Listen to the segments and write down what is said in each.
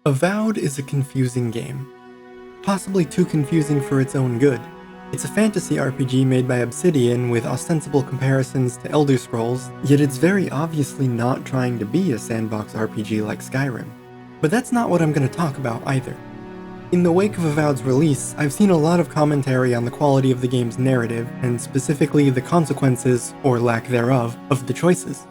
Avowed is a confusing game. Possibly too confusing for its own good. It's a fantasy RPG made by Obsidian with ostensible comparisons to Elder Scrolls, yet it's very obviously not trying to be a sandbox RPG like Skyrim. But that's not what I'm going to talk about either. In the wake of Avowed's release, I've seen a lot of commentary on the quality of the game's narrative, and specifically the consequences, or lack thereof, of the choices.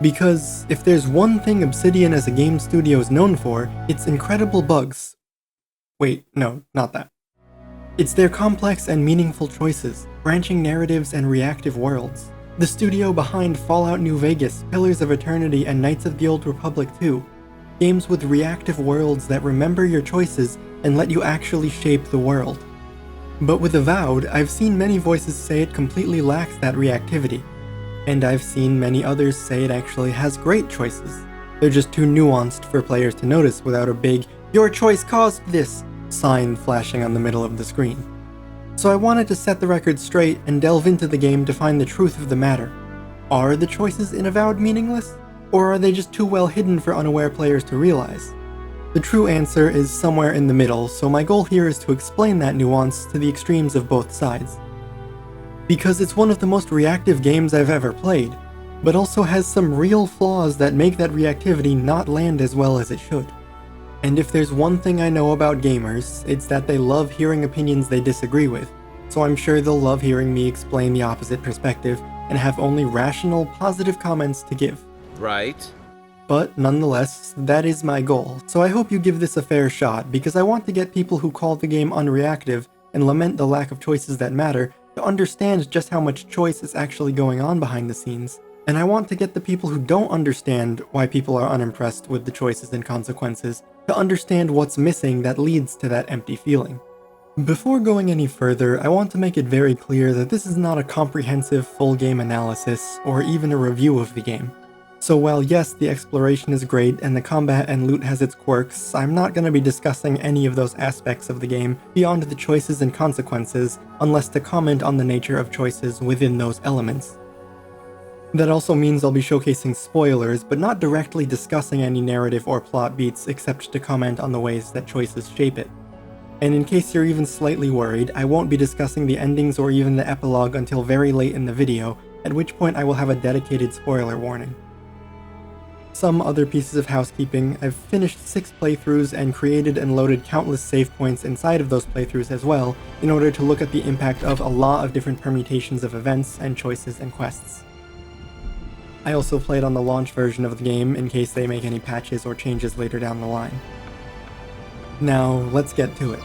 Because if there's one thing Obsidian as a game studio is known for, it's incredible bugs. Wait, no, not that. It's their complex and meaningful choices, branching narratives and reactive worlds. The studio behind Fallout New Vegas, Pillars of Eternity, and Knights of the Old Republic 2. Games with reactive worlds that remember your choices and let you actually shape the world. But with Avowed, I've seen many voices say it completely lacks that reactivity. And I've seen many others say it actually has great choices. They're just too nuanced for players to notice without a big, "Your choice caused this" sign flashing on the middle of the screen. So I wanted to set the record straight and delve into the game to find the truth of the matter. Are the choices in Avowed meaningless? Or are they just too well hidden for unaware players to realize? The true answer is somewhere in the middle, so my goal here is to explain that nuance to the extremes of both sides. Because it's one of the most reactive games I've ever played, but also has some real flaws that make that reactivity not land as well as it should. And if there's one thing I know about gamers, it's that they love hearing opinions they disagree with, so I'm sure they'll love hearing me explain the opposite perspective and have only rational, positive comments to give. Right. But nonetheless, that is my goal, so I hope you give this a fair shot, because I want to get people who call the game unreactive and lament the lack of choices that matter to understand just how much choice is actually going on behind the scenes. And I want to get the people who don't understand why people are unimpressed with the choices and consequences to understand what's missing that leads to that empty feeling. Before going any further, I want to make it very clear that this is not a comprehensive full game analysis or even a review of the game. So while yes, the exploration is great and the combat and loot has its quirks, I'm not going to be discussing any of those aspects of the game beyond the choices and consequences, unless to comment on the nature of choices within those elements. That also means I'll be showcasing spoilers, but not directly discussing any narrative or plot beats except to comment on the ways that choices shape it. And in case you're even slightly worried, I won't be discussing the endings or even the epilogue until very late in the video, at which point I will have a dedicated spoiler warning. Some other pieces of housekeeping: I've finished 6 playthroughs and created and loaded countless save points inside of those playthroughs as well, in order to look at the impact of a lot of different permutations of events and choices and quests. I also played on the launch version of the game in case they make any patches or changes later down the line. Now, let's get to it.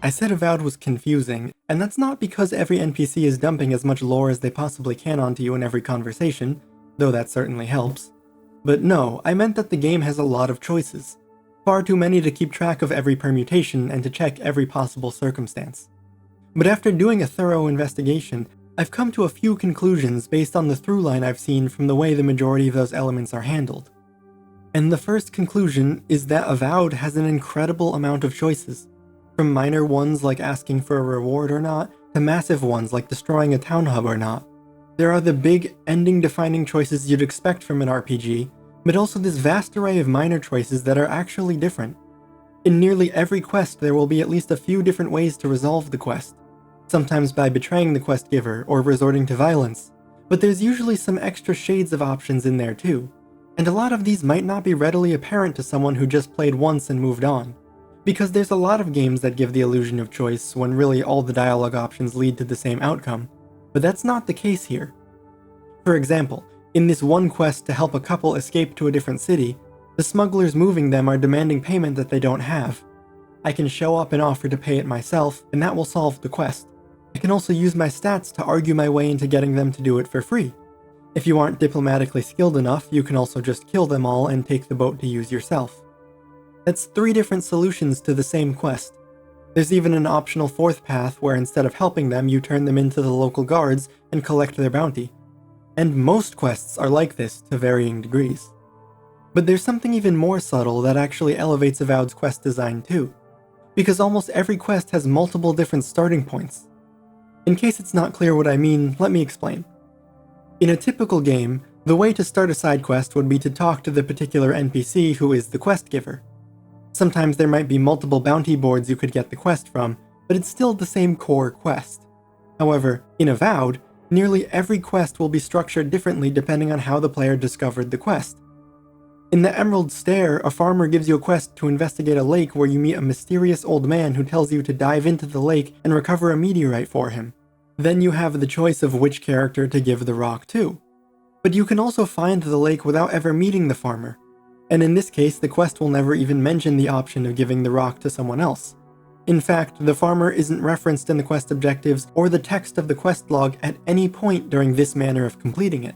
I said Avowed was confusing, and that's not because every NPC is dumping as much lore as they possibly can onto you in every conversation, though that certainly helps. But no, I meant that the game has a lot of choices. Far too many to keep track of every permutation and to check every possible circumstance. But after doing a thorough investigation, I've come to a few conclusions based on the through line I've seen from the way the majority of those elements are handled. And the first conclusion is that Avowed has an incredible amount of choices. From minor ones like asking for a reward or not, to massive ones like destroying a town hub or not. There are the big, ending-defining choices you'd expect from an RPG, but also this vast array of minor choices that are actually different. In nearly every quest there will be at least a few different ways to resolve the quest, sometimes by betraying the quest giver or resorting to violence, but there's usually some extra shades of options in there too, and a lot of these might not be readily apparent to someone who just played once and moved on. Because there's a lot of games that give the illusion of choice when really all the dialogue options lead to the same outcome, but that's not the case here. For example, in this one quest to help a couple escape to a different city, the smugglers moving them are demanding payment that they don't have. I can show up and offer to pay it myself, and that will solve the quest. I can also use my stats to argue my way into getting them to do it for free. If you aren't diplomatically skilled enough, you can also just kill them all and take the boat to use yourself. That's 3 different solutions to the same quest. There's even an optional 4th path where instead of helping them, you turn them into the local guards and collect their bounty. And most quests are like this to varying degrees. But there's something even more subtle that actually elevates Avowed's quest design too, because almost every quest has multiple different starting points. In case it's not clear what I mean, let me explain. In a typical game, The way to start a side quest would be to talk to the particular NPC who is the quest giver. Sometimes there might be multiple bounty boards you could get the quest from, but it's still the same core quest. However, in Avowed, nearly every quest will be structured differently depending on how the player discovered the quest. In the Emerald Stair, a farmer gives you a quest to investigate a lake where you meet a mysterious old man who tells you to dive into the lake and recover a meteorite for him. Then you have the choice of which character to give the rock to. But you can also find the lake without ever meeting the farmer, and in this case the quest will never even mention the option of giving the rock to someone else. In fact, the farmer isn't referenced in the quest objectives or the text of the quest log at any point during this manner of completing it.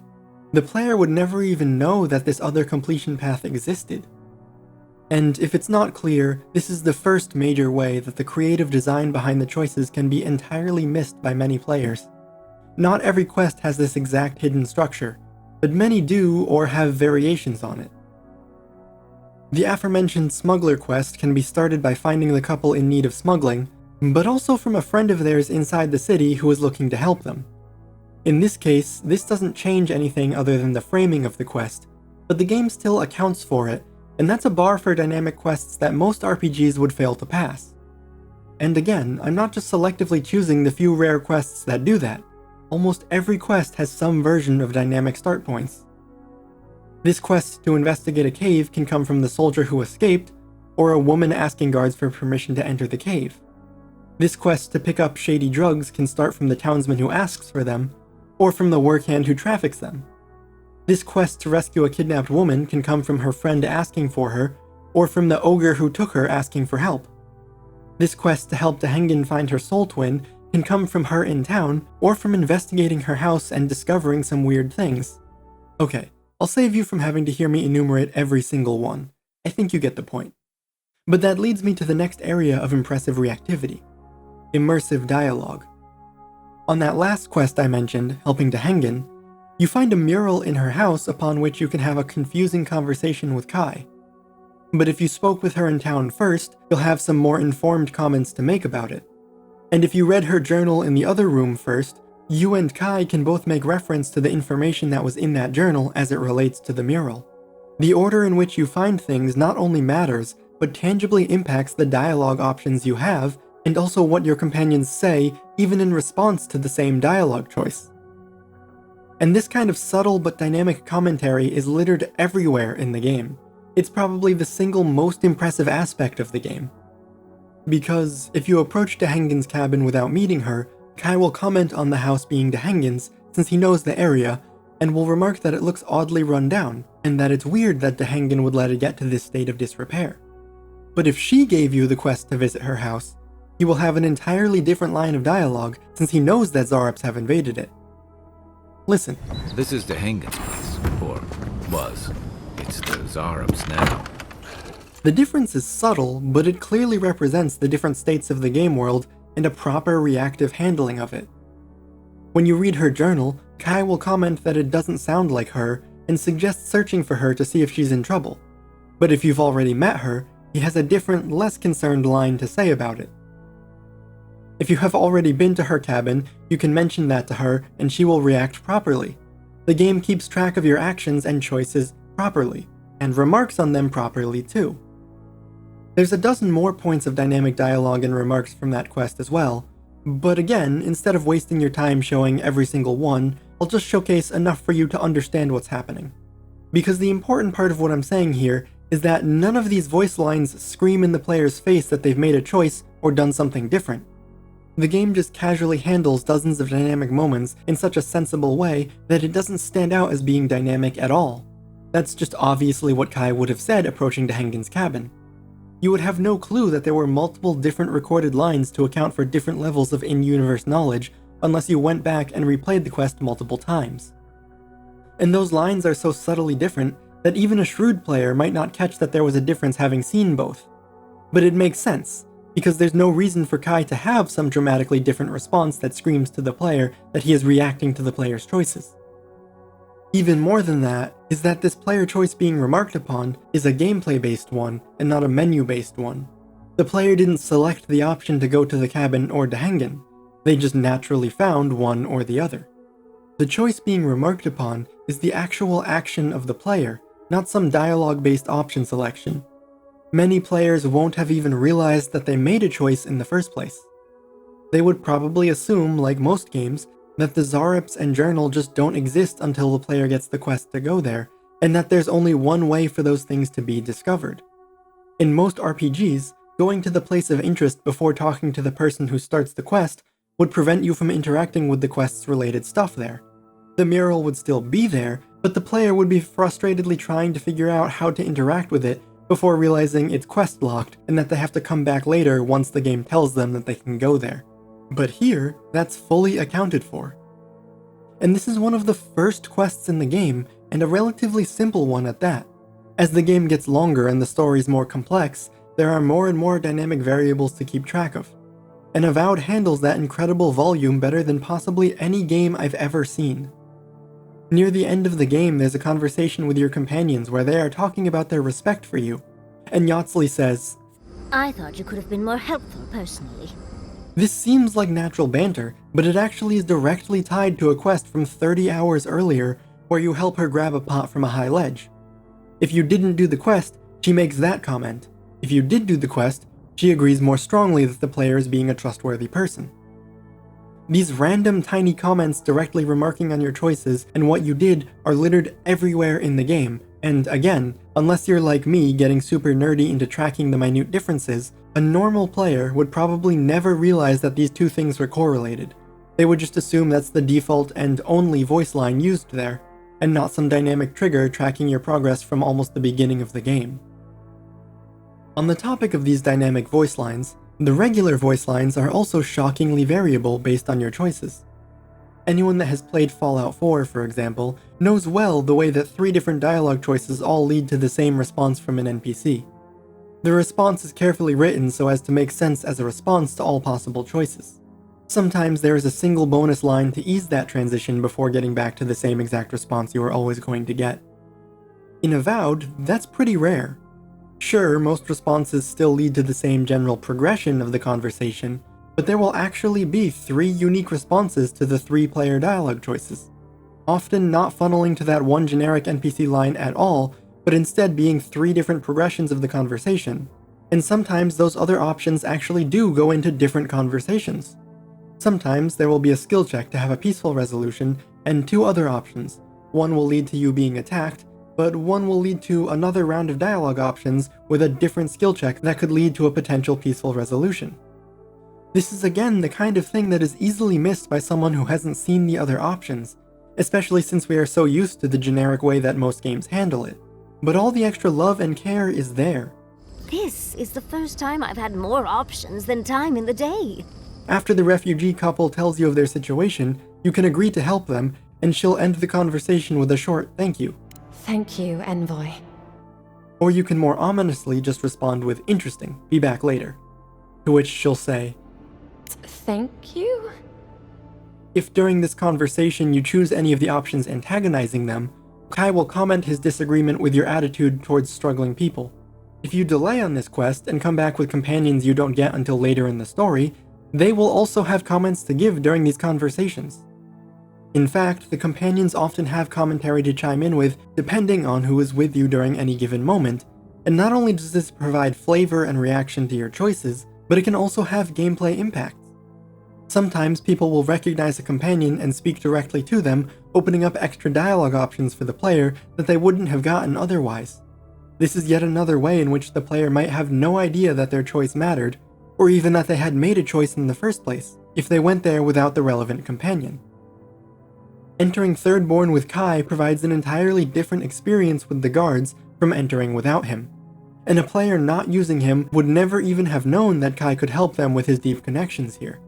The player would never even know that this other completion path existed. And if it's not clear, this is the first major way that the creative design behind the choices can be entirely missed by many players. Not every quest has this exact hidden structure, but many do or have variations on it. The aforementioned smuggler quest can be started by finding the couple in need of smuggling, but also from a friend of theirs inside the city who is looking to help them. In this case, this doesn't change anything other than the framing of the quest, but the game still accounts for it, and that's a bar for dynamic quests that most RPGs would fail to pass. And again, I'm not just selectively choosing the few rare quests that do that. Almost every quest has some version of dynamic start points. This quest to investigate a cave can come from the soldier who escaped, or a woman asking guards for permission to enter the cave. This quest to pick up shady drugs can start from the townsman who asks for them, or from the workhand who traffics them. This quest to rescue a kidnapped woman can come from her friend asking for her, or from the ogre who took her asking for help. This quest to help Dehengen find her soul twin can come from her in town, or from investigating her house and discovering some weird things. Okay, I'll save you from having to hear me enumerate every single one. I think you get the point. But that leads me to the next area of impressive reactivity: immersive dialogue. On that last quest I mentioned, helping Dehengen, you find a mural in her house upon which you can have a confusing conversation with Kai. But if you spoke with her in town first, you'll have some more informed comments to make about it. And if you read her journal in the other room first, you and Kai can both make reference to the information that was in that journal as it relates to the mural. The order in which you find things not only matters, but tangibly impacts the dialogue options you have, and also what your companions say, even in response to the same dialogue choice. And this kind of subtle but dynamic commentary is littered everywhere in the game. It's probably the single most impressive aspect of the game. Because if you approach Dehengen's cabin without meeting her, Kai will comment on the house being Dehengen's since he knows the area, and will remark that it looks oddly run down, and that it's weird that Dehengen would let it get to this state of disrepair. But if she gave you the quest to visit her house, he will have an entirely different line of dialogue since he knows that Zarops have invaded it. Listen. This is Dehengen's place, or was. It's the Zarops now. The difference is subtle, but it clearly represents the different states of the game world and a proper reactive handling of it. When you read her journal, Kai will comment that it doesn't sound like her and suggests searching for her to see if she's in trouble. But if you've already met her, he has a different, less concerned line to say about it. If you have already been to her cabin, you can mention that to her and she will react properly. The game keeps track of your actions and choices properly, and remarks on them properly too. There's a dozen more points of dynamic dialogue and remarks from that quest as well, but again, instead of wasting your time showing every single one, I'll just showcase enough for you to understand what's happening. Because the important part of what I'm saying here is that none of these voice lines scream in the player's face that they've made a choice or done something different. The game just casually handles dozens of dynamic moments in such a sensible way that it doesn't stand out as being dynamic at all. That's just obviously what Kai would have said approaching Dehengen's cabin. You would have no clue that there were multiple different recorded lines to account for different levels of in-universe knowledge unless you went back and replayed the quest multiple times. And those lines are so subtly different that even a shrewd player might not catch that there was a difference having seen both. But it makes sense, because there's no reason for Kai to have some dramatically different response that screams to the player that he is reacting to the player's choices. Even more than that is that this player choice being remarked upon is a gameplay-based one and not a menu-based one. The player didn't select the option to go to the cabin or Dehengen, they just naturally found one or the other. The choice being remarked upon is the actual action of the player, not some dialogue-based option selection. Many players won't have even realized that they made a choice in the first place. They would probably assume, like most games, that the Zareps and journal just don't exist until the player gets the quest to go there, and that there's only one way for those things to be discovered. In most RPGs, going to the place of interest before talking to the person who starts the quest would prevent you from interacting with the quest's related stuff there. The mural would still be there, but the player would be frustratedly trying to figure out how to interact with it before realizing it's quest locked and that they have to come back later once the game tells them that they can go there. But here, that's fully accounted for. And this is one of the first quests in the game, and a relatively simple one at that. As the game gets longer and the story's more complex, there are more and more dynamic variables to keep track of. And Avowed handles that incredible volume better than possibly any game I've ever seen. Near the end of the game, there's a conversation with your companions where they are talking about their respect for you, and Yotsley says, I thought you could have been more helpful personally. This seems like natural banter, but it actually is directly tied to a quest from 30 hours earlier where you help her grab a pot from a high ledge. If you didn't do the quest, she makes that comment. If you did do the quest, she agrees more strongly that the player is being a trustworthy person. These random tiny comments directly remarking on your choices and what you did are littered everywhere in the game, and again, unless you're like me getting super nerdy into tracking the minute differences, a normal player would probably never realize that these two things were correlated. They would just assume that's the default and only voice line used there, and not some dynamic trigger tracking your progress from almost the beginning of the game. On the topic of these dynamic voice lines, the regular voice lines are also shockingly variable based on your choices. Anyone that has played Fallout 4, for example, knows well the way that 3 different dialogue choices all lead to the same response from an NPC. The response is carefully written so as to make sense as a response to all possible choices. Sometimes there is a single bonus line to ease that transition before getting back to the same exact response you are always going to get. In Avowed, that's pretty rare. Sure, most responses still lead to the same general progression of the conversation, but there will actually be 3 unique responses to the 3-player dialogue choices, often not funneling to that one generic NPC line at all, but instead being 3 different progressions of the conversation, and sometimes those other options actually do go into different conversations. Sometimes there will be a skill check to have a peaceful resolution, and 2 other options. One will lead to you being attacked, but one will lead to another round of dialogue options with a different skill check that could lead to a potential peaceful resolution. This is again the kind of thing that is easily missed by someone who hasn't seen the other options, especially since we are so used to the generic way that most games handle it. But all the extra love and care is there. This is the first time I've had more options than time in the day. After the refugee couple tells you of their situation, you can agree to help them, and she'll end the conversation with a short thank you. Thank you, Envoy. Or you can more ominously just respond with interesting, be back later. To which she'll say, Thank you? If during this conversation you choose any of the options antagonizing them, Kai will comment his disagreement with your attitude towards struggling people. If you delay on this quest and come back with companions you don't get until later in the story, they will also have comments to give during these conversations. In fact, the companions often have commentary to chime in with depending on who is with you during any given moment, and not only does this provide flavor and reaction to your choices, but it can also have gameplay impacts. Sometimes people will recognize a companion and speak directly to them, opening up extra dialogue options for the player that they wouldn't have gotten otherwise. This is yet another way in which the player might have no idea that their choice mattered, or even that they had made a choice in the first place, if they went there without the relevant companion. Entering Thirdborn with Kai provides an entirely different experience with the guards from entering without him, and a player not using him would never even have known that Kai could help them with his deep connections here.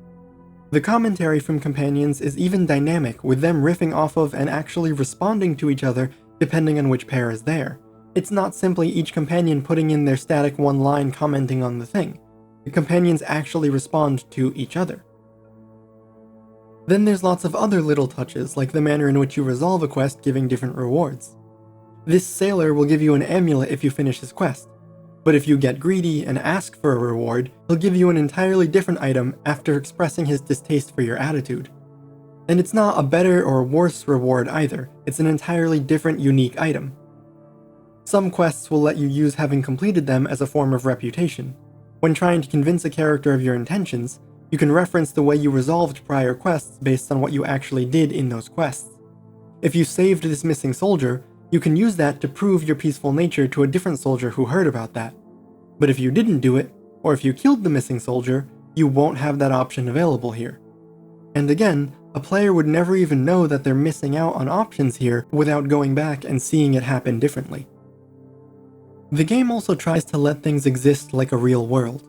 The commentary from companions is even dynamic, with them riffing off of and actually responding to each other depending on which pair is there. It's not simply each companion putting in their static one-line commenting on the thing. The companions actually respond to each other. Then there's lots of other little touches, like the manner in which you resolve a quest giving different rewards. This sailor will give you an amulet if you finish his quest, but if you get greedy and ask for a reward, he'll give you an entirely different item after expressing his distaste for your attitude. And it's not a better or worse reward either, it's an entirely different, unique item. Some quests will let you use having completed them as a form of reputation. When trying to convince a character of your intentions, you can reference the way you resolved prior quests based on what you actually did in those quests. If you saved this missing soldier, you can use that to prove your peaceful nature to a different soldier who heard about that. But if you didn't do it, or if you killed the missing soldier, you won't have that option available here. And again, a player would never even know that they're missing out on options here without going back and seeing it happen differently. The game also tries to let things exist like a real world,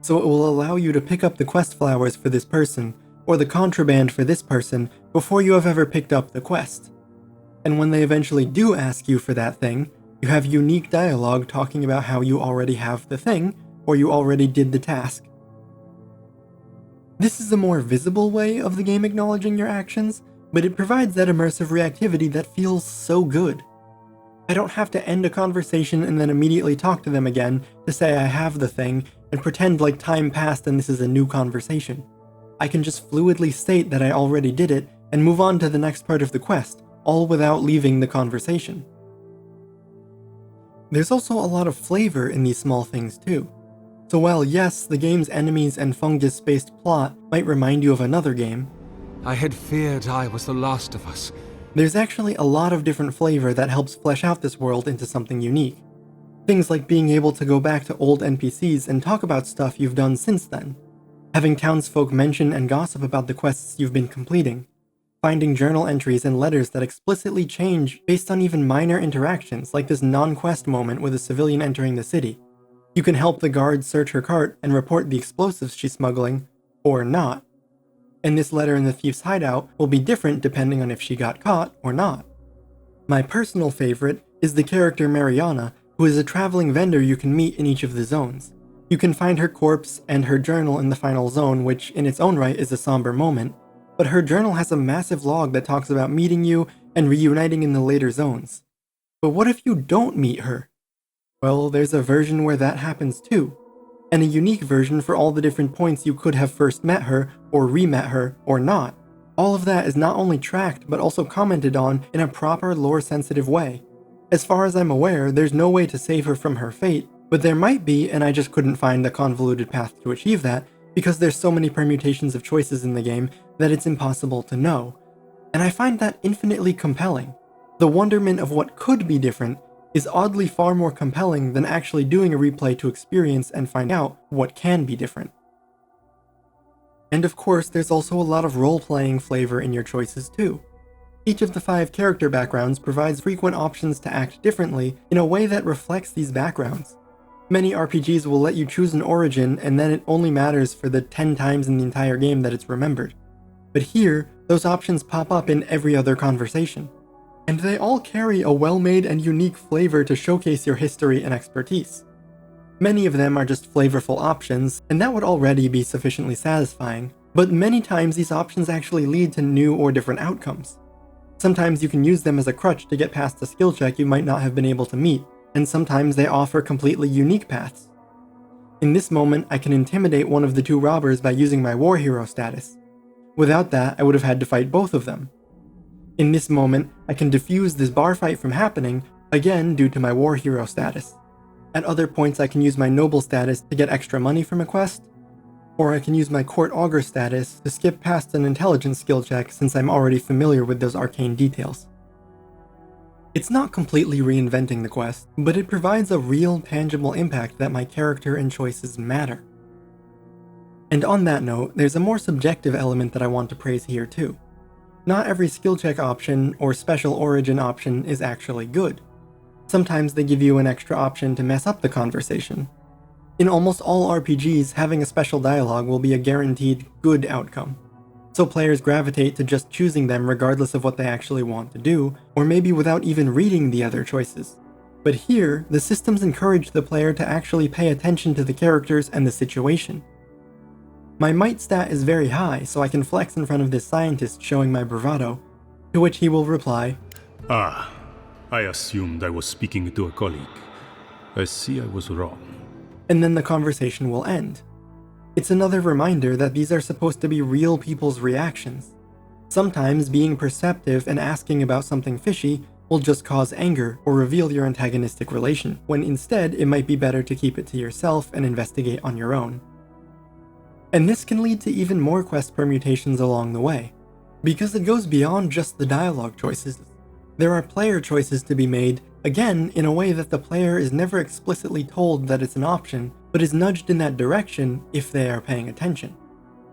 so it will allow you to pick up the quest flowers for this person, or the contraband for this person, before you have ever picked up the quest. And when they eventually do ask you for that thing, you have unique dialogue talking about how you already have the thing, or you already did the task. This is a more visible way of the game acknowledging your actions, but it provides that immersive reactivity that feels so good. I don't have to end a conversation and then immediately talk to them again to say I have the thing and pretend like time passed and this is a new conversation. I can just fluidly state that I already did it and move on to the next part of the quest, all without leaving the conversation. There's also a lot of flavor in these small things too. So while yes, the game's enemies and fungus-based plot might remind you of another game, I had feared I was the last of us. There's actually a lot of different flavor that helps flesh out this world into something unique. Things like being able to go back to old NPCs and talk about stuff you've done since then, having townsfolk mention and gossip about the quests you've been completing, finding journal entries and letters that explicitly change based on even minor interactions like this non-quest moment with a civilian entering the city. You can help the guard search her cart and report the explosives she's smuggling, or not. And this letter in the thief's hideout will be different depending on if she got caught or not. My personal favorite is the character Mariana, who is a traveling vendor you can meet in each of the zones. You can find her corpse and her journal in the final zone, which in its own right is a somber moment, but her journal has a massive log that talks about meeting you and reuniting in the later zones. But what if you don't meet her? Well, there's a version where that happens too, and a unique version for all the different points you could have first met her, or re-met her, or not. All of that is not only tracked, but also commented on in a proper lore-sensitive way. As far as I'm aware, there's no way to save her from her fate, but there might be, and I just couldn't find the convoluted path to achieve that, because there's so many permutations of choices in the game that it's impossible to know. And I find that infinitely compelling. The wonderment of what could be different is oddly far more compelling than actually doing a replay to experience and find out what can be different. And of course, there's also a lot of role-playing flavor in your choices too. Each of the 5 character backgrounds provides frequent options to act differently in a way that reflects these backgrounds. Many RPGs will let you choose an origin and then it only matters for the 10 times in the entire game that it's remembered. But here, those options pop up in every other conversation. And they all carry a well-made and unique flavor to showcase your history and expertise. Many of them are just flavorful options, and that would already be sufficiently satisfying, but many times these options actually lead to new or different outcomes. Sometimes you can use them as a crutch to get past a skill check you might not have been able to meet, and sometimes they offer completely unique paths. In this moment, I can intimidate one of the 2 robbers by using my war hero status. Without that, I would have had to fight both of them. In this moment, I can defuse this bar fight from happening, again due to my war hero status. At other points I can use my noble status to get extra money from a quest, or I can use my court augur status to skip past an intelligence skill check since I'm already familiar with those arcane details. It's not completely reinventing the quest, but it provides a real tangible impact that my character and choices matter. And on that note, there's a more subjective element that I want to praise here too. Not every skill check option or special origin option is actually good. Sometimes they give you an extra option to mess up the conversation. In almost all RPGs, having a special dialogue will be a guaranteed good outcome. So players gravitate to just choosing them regardless of what they actually want to do, or maybe without even reading the other choices. But here, the systems encourage the player to actually pay attention to the characters and the situation. My might stat is very high, so I can flex in front of this scientist showing my bravado, to which he will reply, "Ah, I assumed I was speaking to a colleague. I see I was wrong." And then the conversation will end. It's another reminder that these are supposed to be real people's reactions. Sometimes being perceptive and asking about something fishy will just cause anger or reveal your antagonistic relation, when instead it might be better to keep it to yourself and investigate on your own. And this can lead to even more quest permutations along the way, because it goes beyond just the dialogue choices. There are player choices to be made, again in a way that the player is never explicitly told that it's an option, but is nudged in that direction if they are paying attention.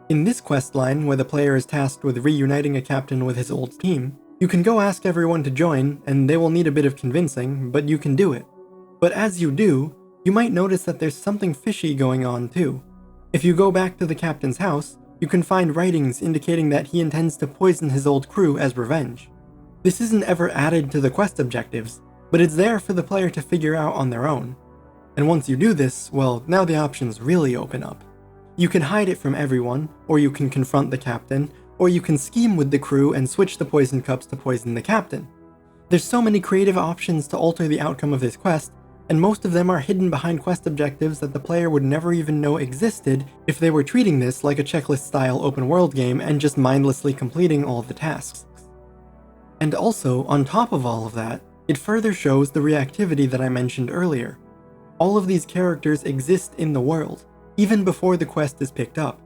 In this questline, where the player is tasked with reuniting a captain with his old team, you can go ask everyone to join, and they will need a bit of convincing, but you can do it. But as you do, you might notice that there's something fishy going on too. If you go back to the captain's house, you can find writings indicating that he intends to poison his old crew as revenge. This isn't ever added to the quest objectives, but it's there for the player to figure out on their own. And once you do this, well, now the options really open up. You can hide it from everyone, or you can confront the captain, or you can scheme with the crew and switch the poison cups to poison the captain. There's so many creative options to alter the outcome of this quest, and most of them are hidden behind quest objectives that the player would never even know existed if they were treating this like a checklist-style open-world game and just mindlessly completing all of the tasks. And also, on top of all of that, it further shows the reactivity that I mentioned earlier. All of these characters exist in the world, even before the quest is picked up,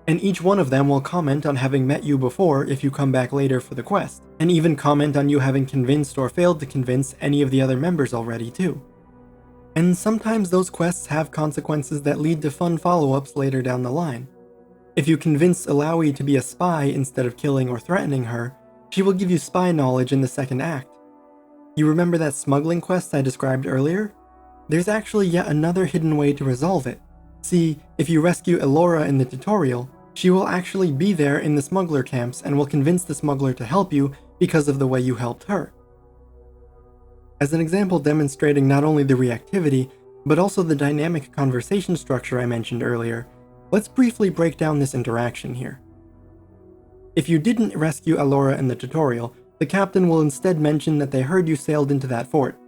and each one of them will comment on having met you before if you come back later for the quest, and even comment on you having convinced or failed to convince any of the other members already too. And sometimes those quests have consequences that lead to fun follow-ups later down the line. If you convince Alawi to be a spy instead of killing or threatening her, she will give you spy knowledge in the second act. You remember that smuggling quest I described earlier? There's actually yet another hidden way to resolve it. See, if you rescue Elora in the tutorial, she will actually be there in the smuggler camps and will convince the smuggler to help you because of the way you helped her. As an example demonstrating not only the reactivity, but also the dynamic conversation structure I mentioned earlier, let's briefly break down this interaction here. If you didn't rescue Elora in the tutorial, the captain will instead mention that they heard you sailed into that fort.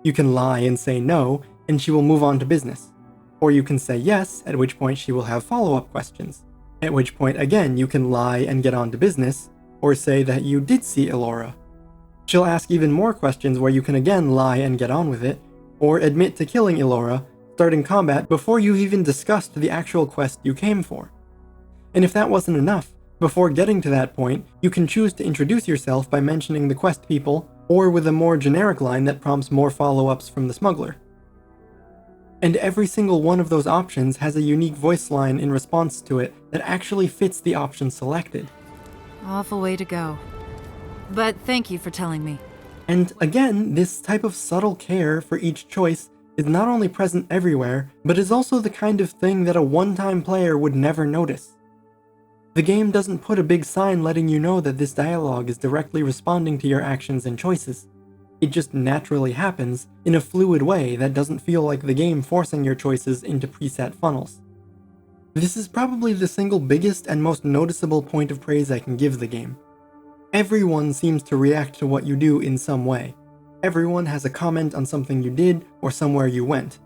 You can lie and say no, and she will move on to business. Or you can say yes, at which point she will have follow-up questions. At which point again you can lie and get on to business, or say that you did see Elora. She'll ask even more questions where you can again lie and get on with it, or admit to killing Elora, starting combat before you've even discussed the actual quest you came for. And if that wasn't enough, before getting to that point, you can choose to introduce yourself by mentioning the quest people, or with a more generic line that prompts more follow-ups from the smuggler. And every single one of those options has a unique voice line in response to it that actually fits the option selected. Awful way to go. But thank you for telling me. And again, this type of subtle care for each choice is not only present everywhere, but is also the kind of thing that a one-time player would never notice. The game doesn't put a big sign letting you know that this dialogue is directly responding to your actions and choices. It just naturally happens in a fluid way that doesn't feel like the game forcing your choices into preset funnels. This is probably the single biggest and most noticeable point of praise I can give the game. Everyone seems to react to what you do in some way. Everyone has a comment on something you did or somewhere you went.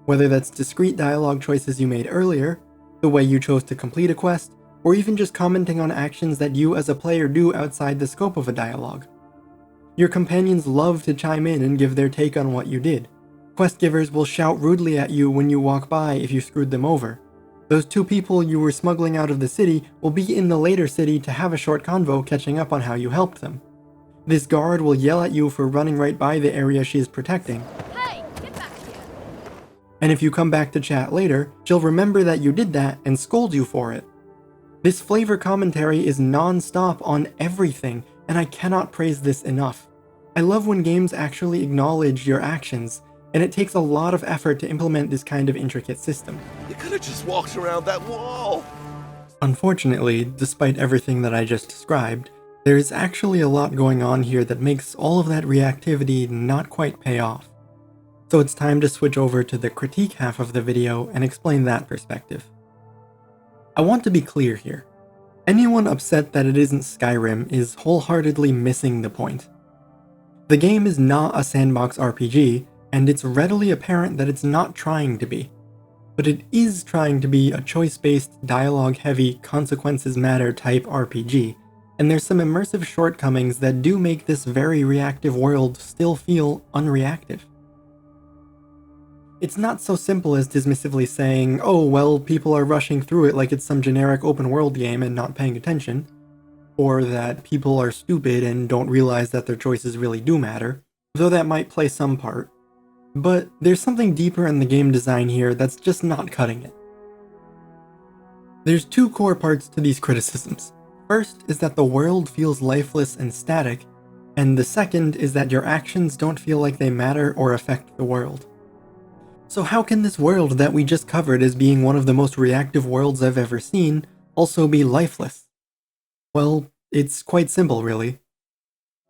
Whether that's discrete dialogue choices you made earlier, the way you chose to complete a quest, or even just commenting on actions that you as a player do outside the scope of a dialogue. Your companions love to chime in and give their take on what you did. Quest givers will shout rudely at you when you walk by if you screwed them over. Those two people you were smuggling out of the city will be in the later city to have a short convo catching up on how you helped them. This guard will yell at you for running right by the area she is protecting. Hey, get back here! And if you come back to chat later, she'll remember that you did that and scold you for it. This flavor commentary is non-stop on everything, and I cannot praise this enough. I love when games actually acknowledge your actions, and it takes a lot of effort to implement this kind of intricate system. You could have just walked around that wall! Unfortunately, despite everything that I just described, there is actually a lot going on here that makes all of that reactivity not quite pay off. So it's time to switch over to the critique half of the video and explain that perspective. I want to be clear here. Anyone upset that it isn't Skyrim is wholeheartedly missing the point. The game is not a sandbox RPG, and it's readily apparent that it's not trying to be. But it is trying to be a choice-based, dialogue-heavy, consequences matter type RPG, and there's some immersive shortcomings that do make this very reactive world still feel unreactive. It's not so simple as dismissively saying, oh well, people are rushing through it like it's some generic open world game and not paying attention, or that people are stupid and don't realize that their choices really do matter, though that might play some part. But there's something deeper in the game design here that's just not cutting it. There's two core parts to these criticisms. First is that the world feels lifeless and static, and the second is that your actions don't feel like they matter or affect the world. So how can this world that we just covered as being one of the most reactive worlds I've ever seen also be lifeless? Well, it's quite simple really.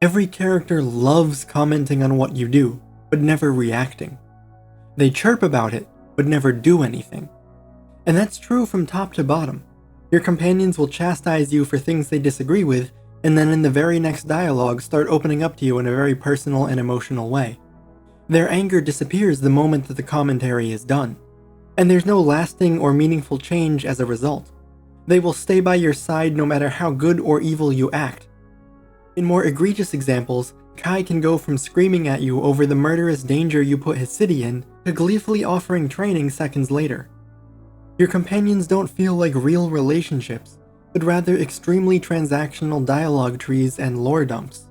Every character loves commenting on what you do, but never reacting. They chirp about it, but never do anything. And that's true from top to bottom. Your companions will chastise you for things they disagree with, and then in the very next dialogue start opening up to you in a very personal and emotional way. Their anger disappears the moment that the commentary is done, and there's no lasting or meaningful change as a result. They will stay by your side no matter how good or evil you act. In more egregious examples, Kai can go from screaming at you over the murderous danger you put his city in, to gleefully offering training seconds later. Your companions don't feel like real relationships, but rather extremely transactional dialogue trees and lore dumps.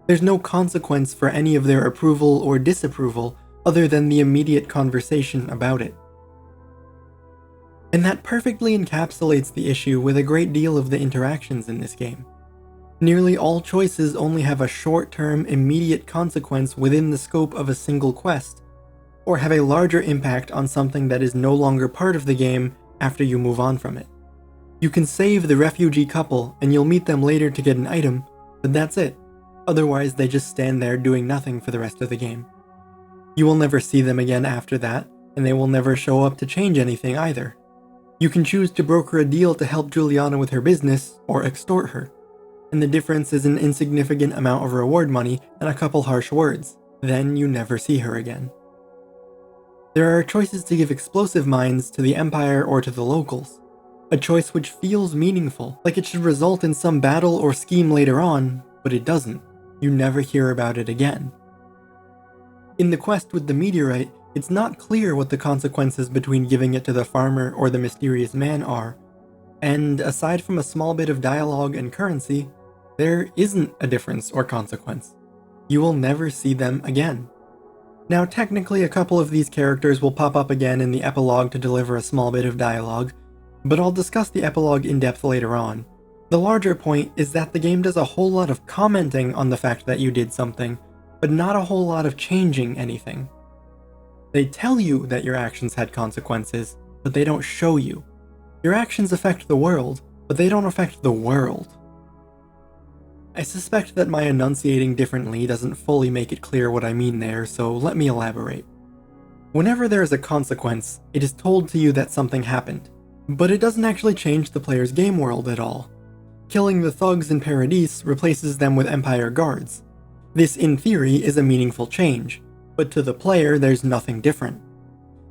There's no consequence for any of their approval or disapproval other than the immediate conversation about it. And that perfectly encapsulates the issue with a great deal of the interactions in this game. Nearly all choices only have a short-term, immediate consequence within the scope of a single quest, or have a larger impact on something that is no longer part of the game after you move on from it. You can save the refugee couple and you'll meet them later to get an item, but that's it. Otherwise, they just stand there doing nothing for the rest of the game. You will never see them again after that, and they will never show up to change anything either. You can choose to broker a deal to help Juliana with her business, or extort her, and the difference is an insignificant amount of reward money and a couple harsh words. Then you never see her again. There are choices to give explosive mines to the Empire or to the locals, a choice which feels meaningful, like it should result in some battle or scheme later on, but it doesn't. You never hear about it again. In the quest with the meteorite, it's not clear what the consequences between giving it to the farmer or the mysterious man are, and aside from a small bit of dialogue and currency, there isn't a difference or consequence. You will never see them again. Now technically a couple of these characters will pop up again in the epilogue to deliver a small bit of dialogue, but I'll discuss the epilogue in depth later on. The larger point is that the game does a whole lot of commenting on the fact that you did something, but not a whole lot of changing anything. They tell you that your actions had consequences, but they don't show you. Your actions affect the world, but they don't affect the world. I suspect that my enunciating differently doesn't fully make it clear what I mean there, so let me elaborate. Whenever there is a consequence, it is told to you that something happened, but it doesn't actually change the player's game world at all. Killing the thugs in Paradise replaces them with Empire guards. This, in theory, is a meaningful change, but to the player there's nothing different.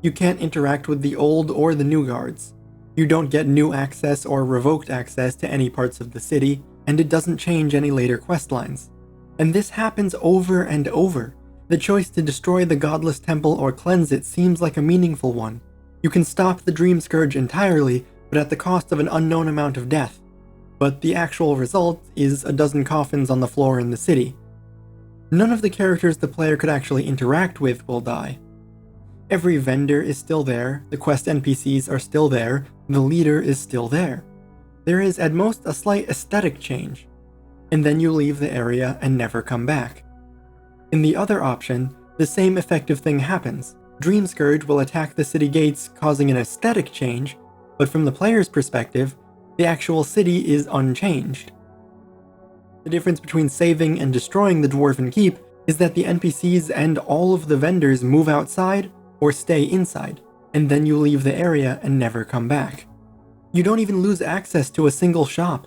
You can't interact with the old or the new guards. You don't get new access or revoked access to any parts of the city, and it doesn't change any later questlines. And this happens over and over. The choice to destroy the godless temple or cleanse it seems like a meaningful one. You can stop the Dream Scourge entirely, but at the cost of an unknown amount of death. But the actual result is a dozen coffins on the floor in the city. None of the characters the player could actually interact with will die. Every vendor is still there, the quest NPCs are still there, the leader is still there. There is at most a slight aesthetic change, and then you leave the area and never come back. In the other option, the same effective thing happens. Dream Scourge will attack the city gates, causing an aesthetic change, but from the player's perspective, the actual city is unchanged. The difference between saving and destroying the Dwarven Keep is that the NPCs and all of the vendors move outside or stay inside, and then you leave the area and never come back. You don't even lose access to a single shop.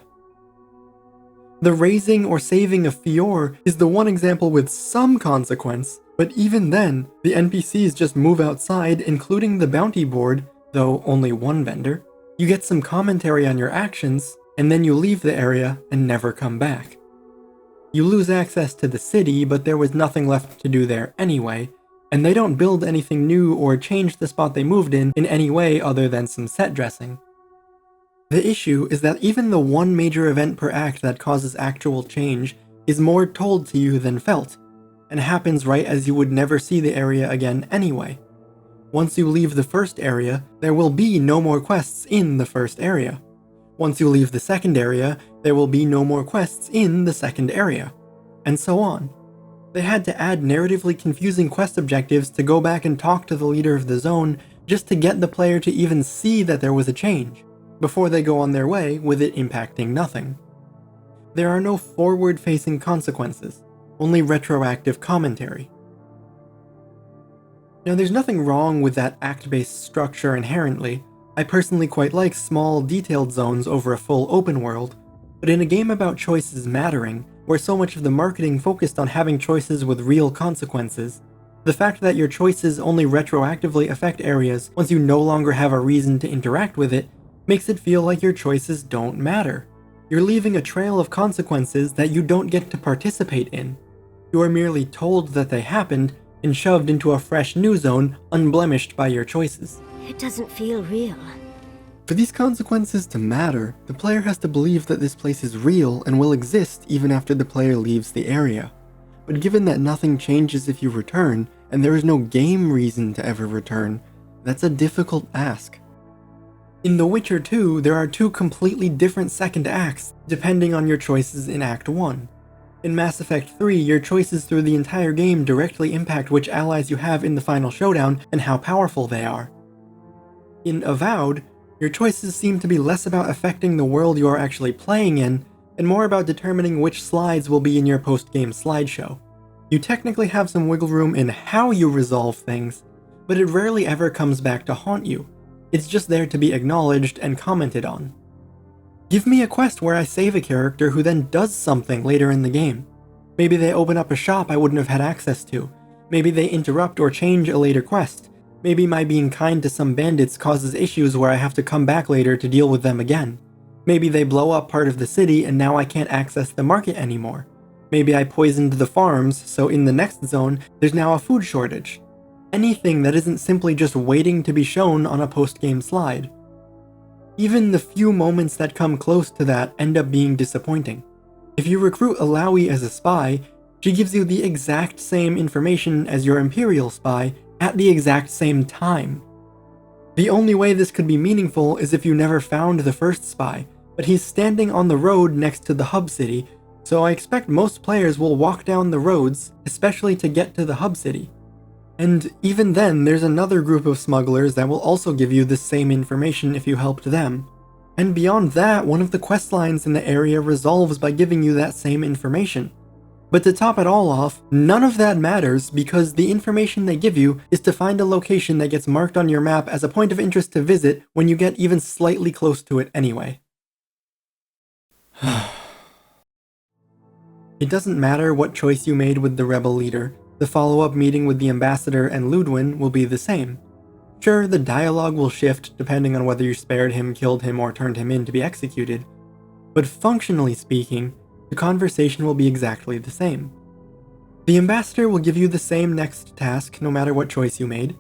The raising or saving of Fior is the one example with some consequence, but even then, the NPCs just move outside, including the bounty board, though only one vendor. You get some commentary on your actions, and then you leave the area and never come back. You lose access to the city, but there was nothing left to do there anyway, and they don't build anything new or change the spot they moved in any way other than some set dressing. The issue is that even the one major event per act that causes actual change is more told to you than felt, and happens right as you would never see the area again anyway. Once you leave the first area, there will be no more quests in the first area. Once you leave the second area, there will be no more quests in the second area, and so on. They had to add narratively confusing quest objectives to go back and talk to the leader of the zone just to get the player to even see that there was a change, before they go on their way with it impacting nothing. There are no forward-facing consequences, only retroactive commentary. Now, there's nothing wrong with that act-based structure inherently. I personally quite like small, detailed zones over a full open world, but in a game about choices mattering, where so much of the marketing focused on having choices with real consequences, the fact that your choices only retroactively affect areas once you no longer have a reason to interact with it makes it feel like your choices don't matter. You're leaving a trail of consequences that you don't get to participate in. You are merely told that they happened and shoved into a fresh new zone unblemished by your choices. It doesn't feel real. For these consequences to matter, the player has to believe that this place is real and will exist even after the player leaves the area. But given that nothing changes if you return, and there is no game reason to ever return, that's a difficult ask. In The Witcher 2, there are two completely different second acts, depending on your choices in Act 1. In Mass Effect 3, your choices through the entire game directly impact which allies you have in the final showdown and how powerful they are. In Avowed, your choices seem to be less about affecting the world you are actually playing in, and more about determining which slides will be in your post-game slideshow. You technically have some wiggle room in how you resolve things, but it rarely ever comes back to haunt you. It's just there to be acknowledged and commented on. Give me a quest where I save a character who then does something later in the game. Maybe they open up a shop I wouldn't have had access to. Maybe they interrupt or change a later quest. Maybe my being kind to some bandits causes issues where I have to come back later to deal with them again. Maybe they blow up part of the city and now I can't access the market anymore. Maybe I poisoned the farms, so in the next zone, there's now a food shortage. Anything that isn't simply just waiting to be shown on a post-game slide. Even the few moments that come close to that end up being disappointing. If you recruit Alawi as a spy, she gives you the exact same information as your Imperial spy at the exact same time. The only way this could be meaningful is if you never found the first spy, but he's standing on the road next to the hub city, so I expect most players will walk down the roads, especially to get to the hub city. And even then, there's another group of smugglers that will also give you the same information if you helped them. And beyond that, one of the quest lines in the area resolves by giving you that same information. But to top it all off, none of that matters because the information they give you is to find a location that gets marked on your map as a point of interest to visit when you get even slightly close to it anyway. It doesn't matter what choice you made with the rebel leader, the follow-up meeting with the ambassador and Ludwin will be the same. Sure, the dialogue will shift depending on whether you spared him, killed him, or turned him in to be executed, but functionally speaking, the conversation will be exactly the same. The ambassador will give you the same next task no matter what choice you made.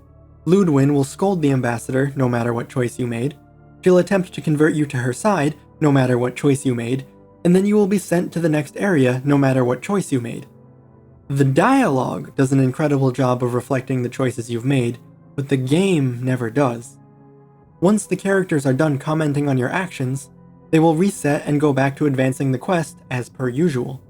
Ludwin will scold the ambassador no matter what choice you made. She'll attempt to convert you to her side no matter what choice you made, and then you will be sent to the next area no matter what choice you made. The dialogue does an incredible job of reflecting the choices you've made, but the game never does. Once the characters are done commenting on your actions, they will reset and go back to advancing the quest as per usual.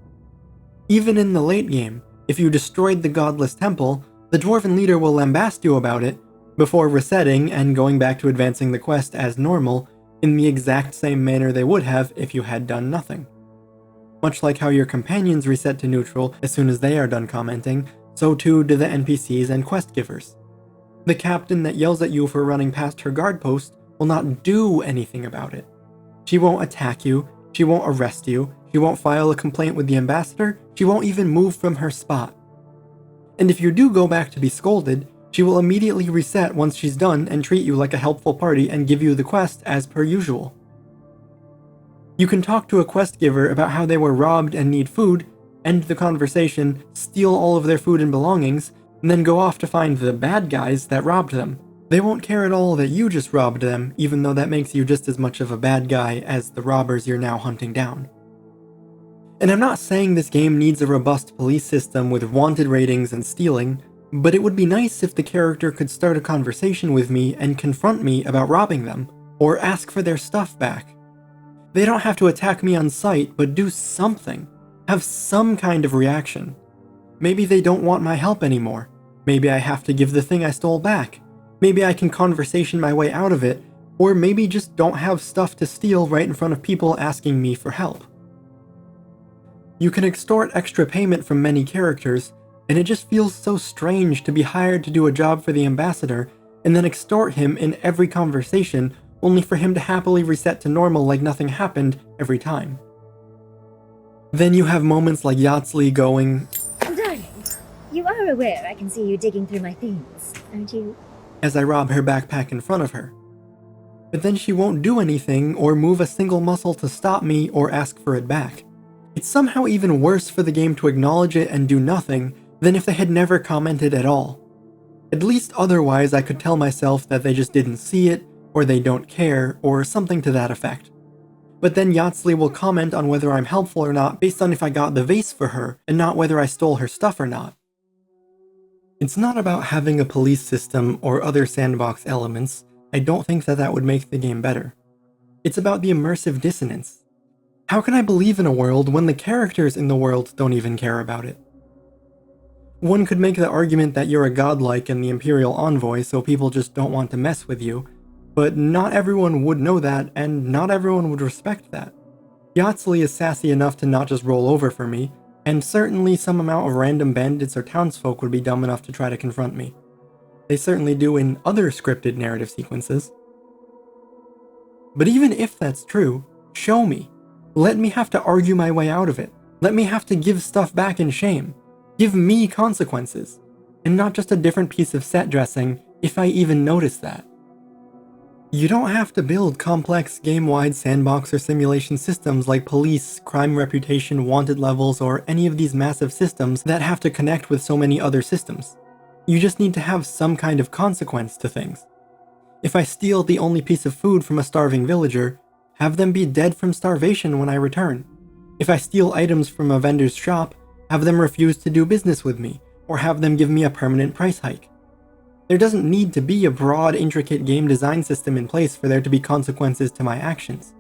Even in the late game, if you destroyed the godless temple, the dwarven leader will lambaste you about it, before resetting and going back to advancing the quest as normal in the exact same manner they would have if you had done nothing. Much like how your companions reset to neutral as soon as they are done commenting, so too do the NPCs and quest givers. The captain that yells at you for running past her guard post will not do anything about it. She won't attack you, she won't arrest you, she won't file a complaint with the ambassador, she won't even move from her spot. And if you do go back to be scolded, she will immediately reset once she's done and treat you like a helpful party and give you the quest as per usual. You can talk to a quest giver about how they were robbed and need food, end the conversation, steal all of their food and belongings, and then go off to find the bad guys that robbed them. They won't care at all that you just robbed them, even though that makes you just as much of a bad guy as the robbers you're now hunting down. And I'm not saying this game needs a robust police system with wanted ratings and stealing, but it would be nice if the character could start a conversation with me and confront me about robbing them, or ask for their stuff back. They don't have to attack me on sight, but do something. Have some kind of reaction. Maybe they don't want my help anymore. Maybe I have to give the thing I stole back. Maybe I can conversation my way out of it, or maybe just don't have stuff to steal right in front of people asking me for help. You can extort extra payment from many characters, and it just feels so strange to be hired to do a job for the ambassador and then extort him in every conversation only for him to happily reset to normal like nothing happened every time. Then you have moments like Yatsley going, Darling, you are aware I can see you digging through my things, aren't you? as I rob her backpack in front of her. But then she won't do anything or move a single muscle to stop me or ask for it back. It's somehow even worse for the game to acknowledge it and do nothing than if they had never commented at all. At least otherwise I could tell myself that they just didn't see it, or they don't care, or something to that effect. But then Yatsley will comment on whether I'm helpful or not based on if I got the vase for her, and not whether I stole her stuff or not. It's not about having a police system or other sandbox elements. I don't think that would make the game better. It's about the immersive dissonance. How can I believe in a world when the characters in the world don't even care about it? One could make the argument that you're a godlike and the Imperial envoy, so people just don't want to mess with you, but not everyone would know that, and not everyone would respect that. Yatsley is sassy enough to not just roll over for me, and certainly some amount of random bandits or townsfolk would be dumb enough to try to confront me. They certainly do in other scripted narrative sequences. But even if that's true, show me. Let me have to argue my way out of it. Let me have to give stuff back in shame. Give me consequences, and not just a different piece of set dressing, if I even notice that. You don't have to build complex game-wide sandbox or simulation systems like police, crime reputation, wanted levels, or any of these massive systems that have to connect with so many other systems. You just need to have some kind of consequence to things. If I steal the only piece of food from a starving villager, have them be dead from starvation when I return. If I steal items from a vendor's shop, have them refuse to do business with me, or have them give me a permanent price hike. There doesn't need to be a broad, intricate game design system in place for there to be consequences to my actions.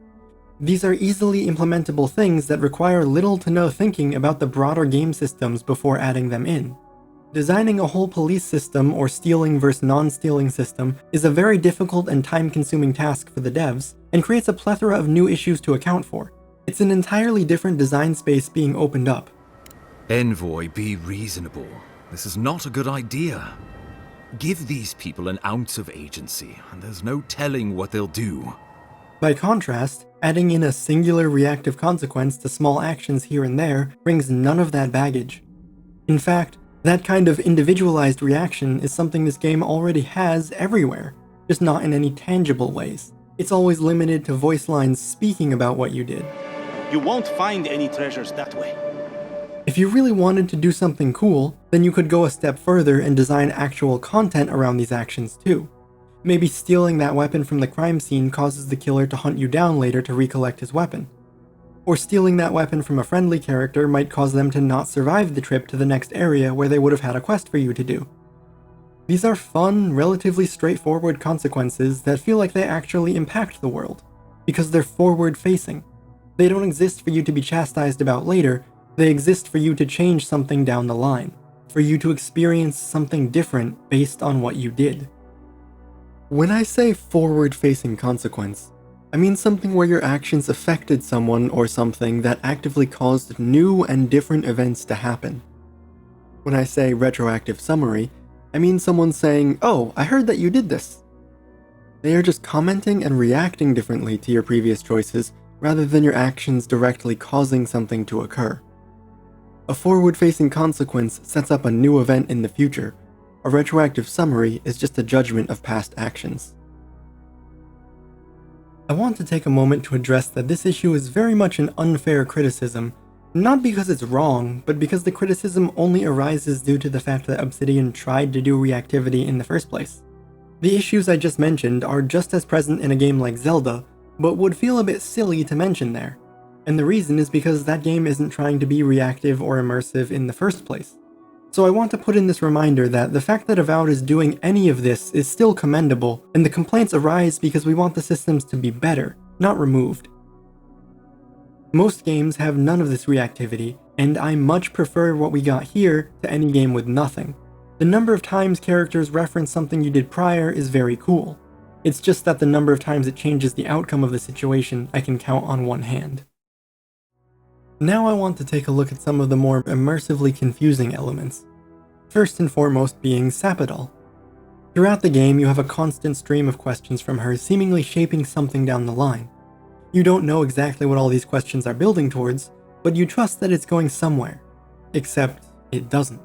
These are easily implementable things that require little to no thinking about the broader game systems before adding them in. Designing a whole police system or stealing versus non-stealing system is a very difficult and time-consuming task for the devs, and creates a plethora of new issues to account for. It's an entirely different design space being opened up. Envoy, be reasonable. This is not a good idea. Give these people an ounce of agency, and there's no telling what they'll do. By contrast, adding in a singular reactive consequence to small actions here and there brings none of that baggage. In fact, that kind of individualized reaction is something this game already has everywhere, just not in any tangible ways. It's always limited to voice lines speaking about what you did. You won't find any treasures that way. If you really wanted to do something cool, then you could go a step further and design actual content around these actions too. Maybe stealing that weapon from the crime scene causes the killer to hunt you down later to recollect his weapon. Or stealing that weapon from a friendly character might cause them to not survive the trip to the next area where they would have had a quest for you to do. These are fun, relatively straightforward consequences that feel like they actually impact the world, because they're forward-facing. They don't exist for you to be chastised about later, they exist for you to change something down the line, for you to experience something different based on what you did. When I say forward-facing consequence, I mean something where your actions affected someone or something that actively caused new and different events to happen. When I say retroactive summary, I mean someone saying, "Oh, I heard that you did this." They are just commenting and reacting differently to your previous choices rather than your actions directly causing something to occur. A forward-facing consequence sets up a new event in the future. A retroactive summary is just a judgment of past actions. I want to take a moment to address that this issue is very much an unfair criticism, not because it's wrong, but because the criticism only arises due to the fact that Obsidian tried to do reactivity in the first place. The issues I just mentioned are just as present in a game like Zelda, but would feel a bit silly to mention there. And the reason is because that game isn't trying to be reactive or immersive in the first place. So I want to put in this reminder that the fact that Avowed is doing any of this is still commendable, and the complaints arise because we want the systems to be better, not removed. Most games have none of this reactivity, and I much prefer what we got here to any game with nothing. The number of times characters reference something you did prior is very cool. It's just that the number of times it changes the outcome of the situation I can count on one hand. Now I want to take a look at some of the more immersively confusing elements. First and foremost being Sapidol. Throughout the game you have a constant stream of questions from her seemingly shaping something down the line. You don't know exactly what all these questions are building towards, but you trust that it's going somewhere. Except it doesn't.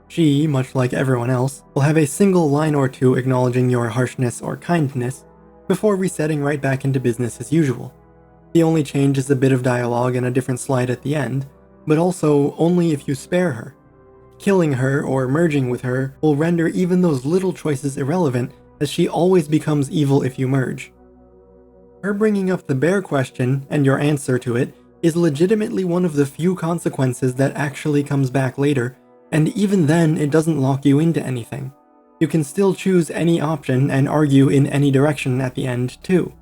She, much like everyone else, will have a single line or two acknowledging your harshness or kindness, before resetting right back into business as usual. The only change is a bit of dialogue and a different slide at the end, but also only if you spare her. Killing her or merging with her will render even those little choices irrelevant, as she always becomes evil if you merge. Her bringing up the bear question, and your answer to it, is legitimately one of the few consequences that actually comes back later, and even then it doesn't lock you into anything. You can still choose any option and argue in any direction at the end too.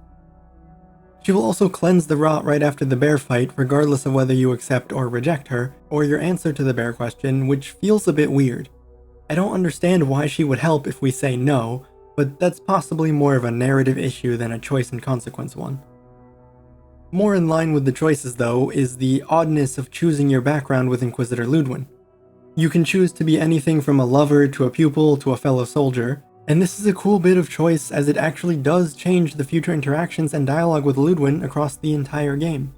She will also cleanse the rot right after the bear fight regardless of whether you accept or reject her, or your answer to the bear question, which feels a bit weird. I don't understand why she would help if we say no, but that's possibly more of a narrative issue than a choice and consequence one. More in line with the choices though is the oddness of choosing your background with Inquisitor Ludwin. You can choose to be anything from a lover to a pupil to a fellow soldier, and this is a cool bit of choice as it actually does change the future interactions and dialogue with Ludwin across the entire game.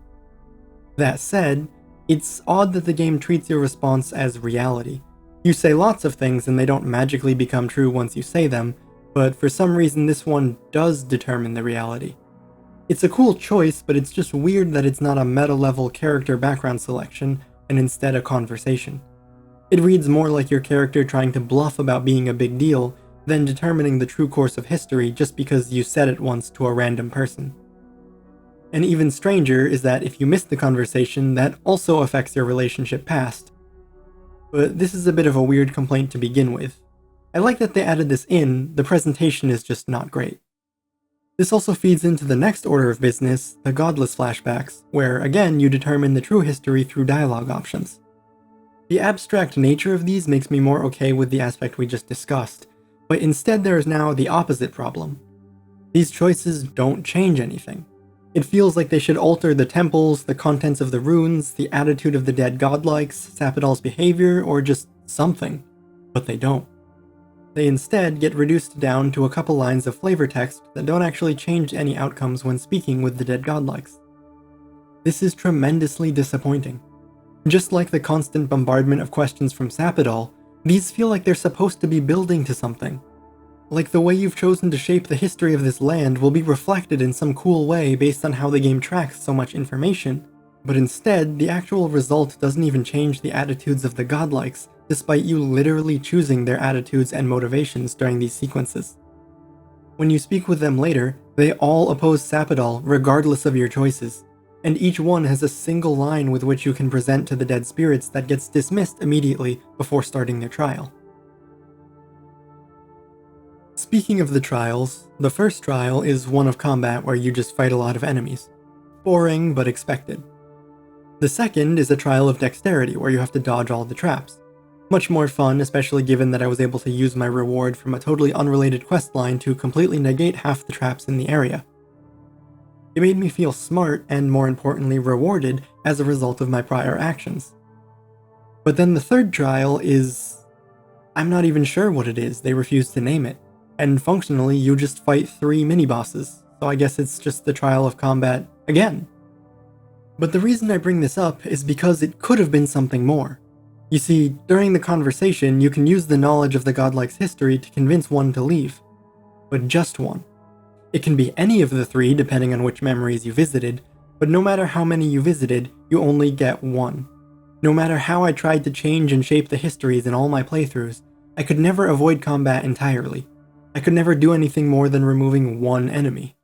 That said, it's odd that the game treats your response as reality. You say lots of things and they don't magically become true once you say them, but for some reason this one does determine the reality. It's a cool choice, but it's just weird that it's not a meta-level character background selection, and instead a conversation. It reads more like your character trying to bluff about being a big deal than determining the true course of history just because you said it once to a random person. And even stranger is that if you miss the conversation, that also affects your relationship past. But this is a bit of a weird complaint to begin with. I like that they added this in, the presentation is just not great. This also feeds into the next order of business, the godless flashbacks, where again you determine the true history through dialogue options. The abstract nature of these makes me more okay with the aspect we just discussed, but instead there is now the opposite problem. These choices don't change anything. It feels like they should alter the temples, the contents of the runes, the attitude of the dead godlikes, Sapidol's behavior, or just something, but they don't. They instead get reduced down to a couple lines of flavor text that don't actually change any outcomes when speaking with the dead godlikes. This is tremendously disappointing. Just like the constant bombardment of questions from Sapidol, these feel like they're supposed to be building to something. Like the way you've chosen to shape the history of this land will be reflected in some cool way based on how the game tracks so much information, but instead the actual result doesn't even change the attitudes of the godlikes, despite you literally choosing their attitudes and motivations during these sequences. When you speak with them later, they all oppose Sapidol regardless of your choices, and each one has a single line with which you can present to the dead spirits that gets dismissed immediately before starting their trial. Speaking of the trials, the first trial is one of combat where you just fight a lot of enemies. Boring, but expected. The second is a trial of dexterity where you have to dodge all the traps. Much more fun, especially given that I was able to use my reward from a totally unrelated questline to completely negate half the traps in the area. It made me feel smart and, more importantly, rewarded as a result of my prior actions. But then the third trial is... I'm not even sure what it is, they refuse to name it. And functionally, you just fight 3 mini-bosses, so I guess it's just the trial of combat again. But the reason I bring this up is because it could have been something more. You see, during the conversation, you can use the knowledge of the godlike's history to convince one to leave. But just one. It can be any of the three depending on which memories you visited, but no matter how many you visited, you only get one. No matter how I tried to change and shape the histories in all my playthroughs, I could never avoid combat entirely. I could never do anything more than removing one enemy.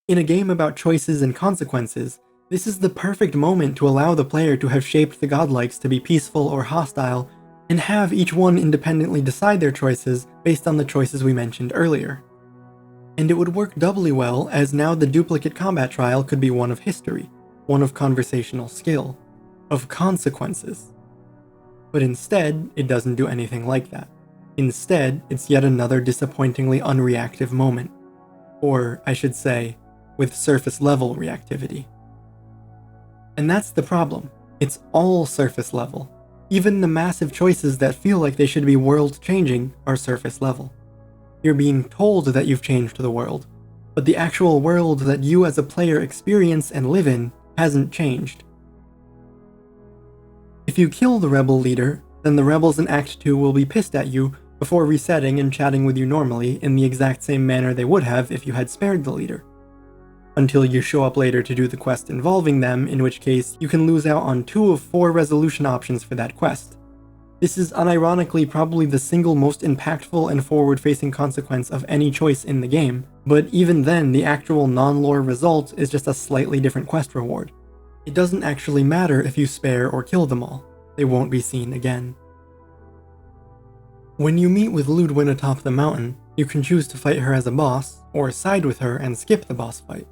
In a game about choices and consequences, this is the perfect moment to allow the player to have shaped the godlikes to be peaceful or hostile, and have each one independently decide their choices based on the choices we mentioned earlier. And it would work doubly well, as now the duplicate combat trial could be one of history, one of conversational skill, of consequences. But instead, it doesn't do anything like that. Instead, it's yet another disappointingly unreactive moment. Or, I should say, with surface level reactivity. And that's the problem. It's all surface level. Even the massive choices that feel like they should be world-changing are surface level. You're being told that you've changed the world, but the actual world that you as a player experience and live in hasn't changed. If you kill the rebel leader, then the rebels in Act 2 will be pissed at you before resetting and chatting with you normally in the exact same manner they would have if you had spared the leader. Until you show up later to do the quest involving them, in which case you can lose out on 2 of 4 resolution options for that quest. This is unironically probably the single most impactful and forward-facing consequence of any choice in the game, but even then the actual non-lore result is just a slightly different quest reward. It doesn't actually matter if you spare or kill them all, they won't be seen again. When you meet with Ludwin atop the mountain, you can choose to fight her as a boss, or side with her and skip the boss fight.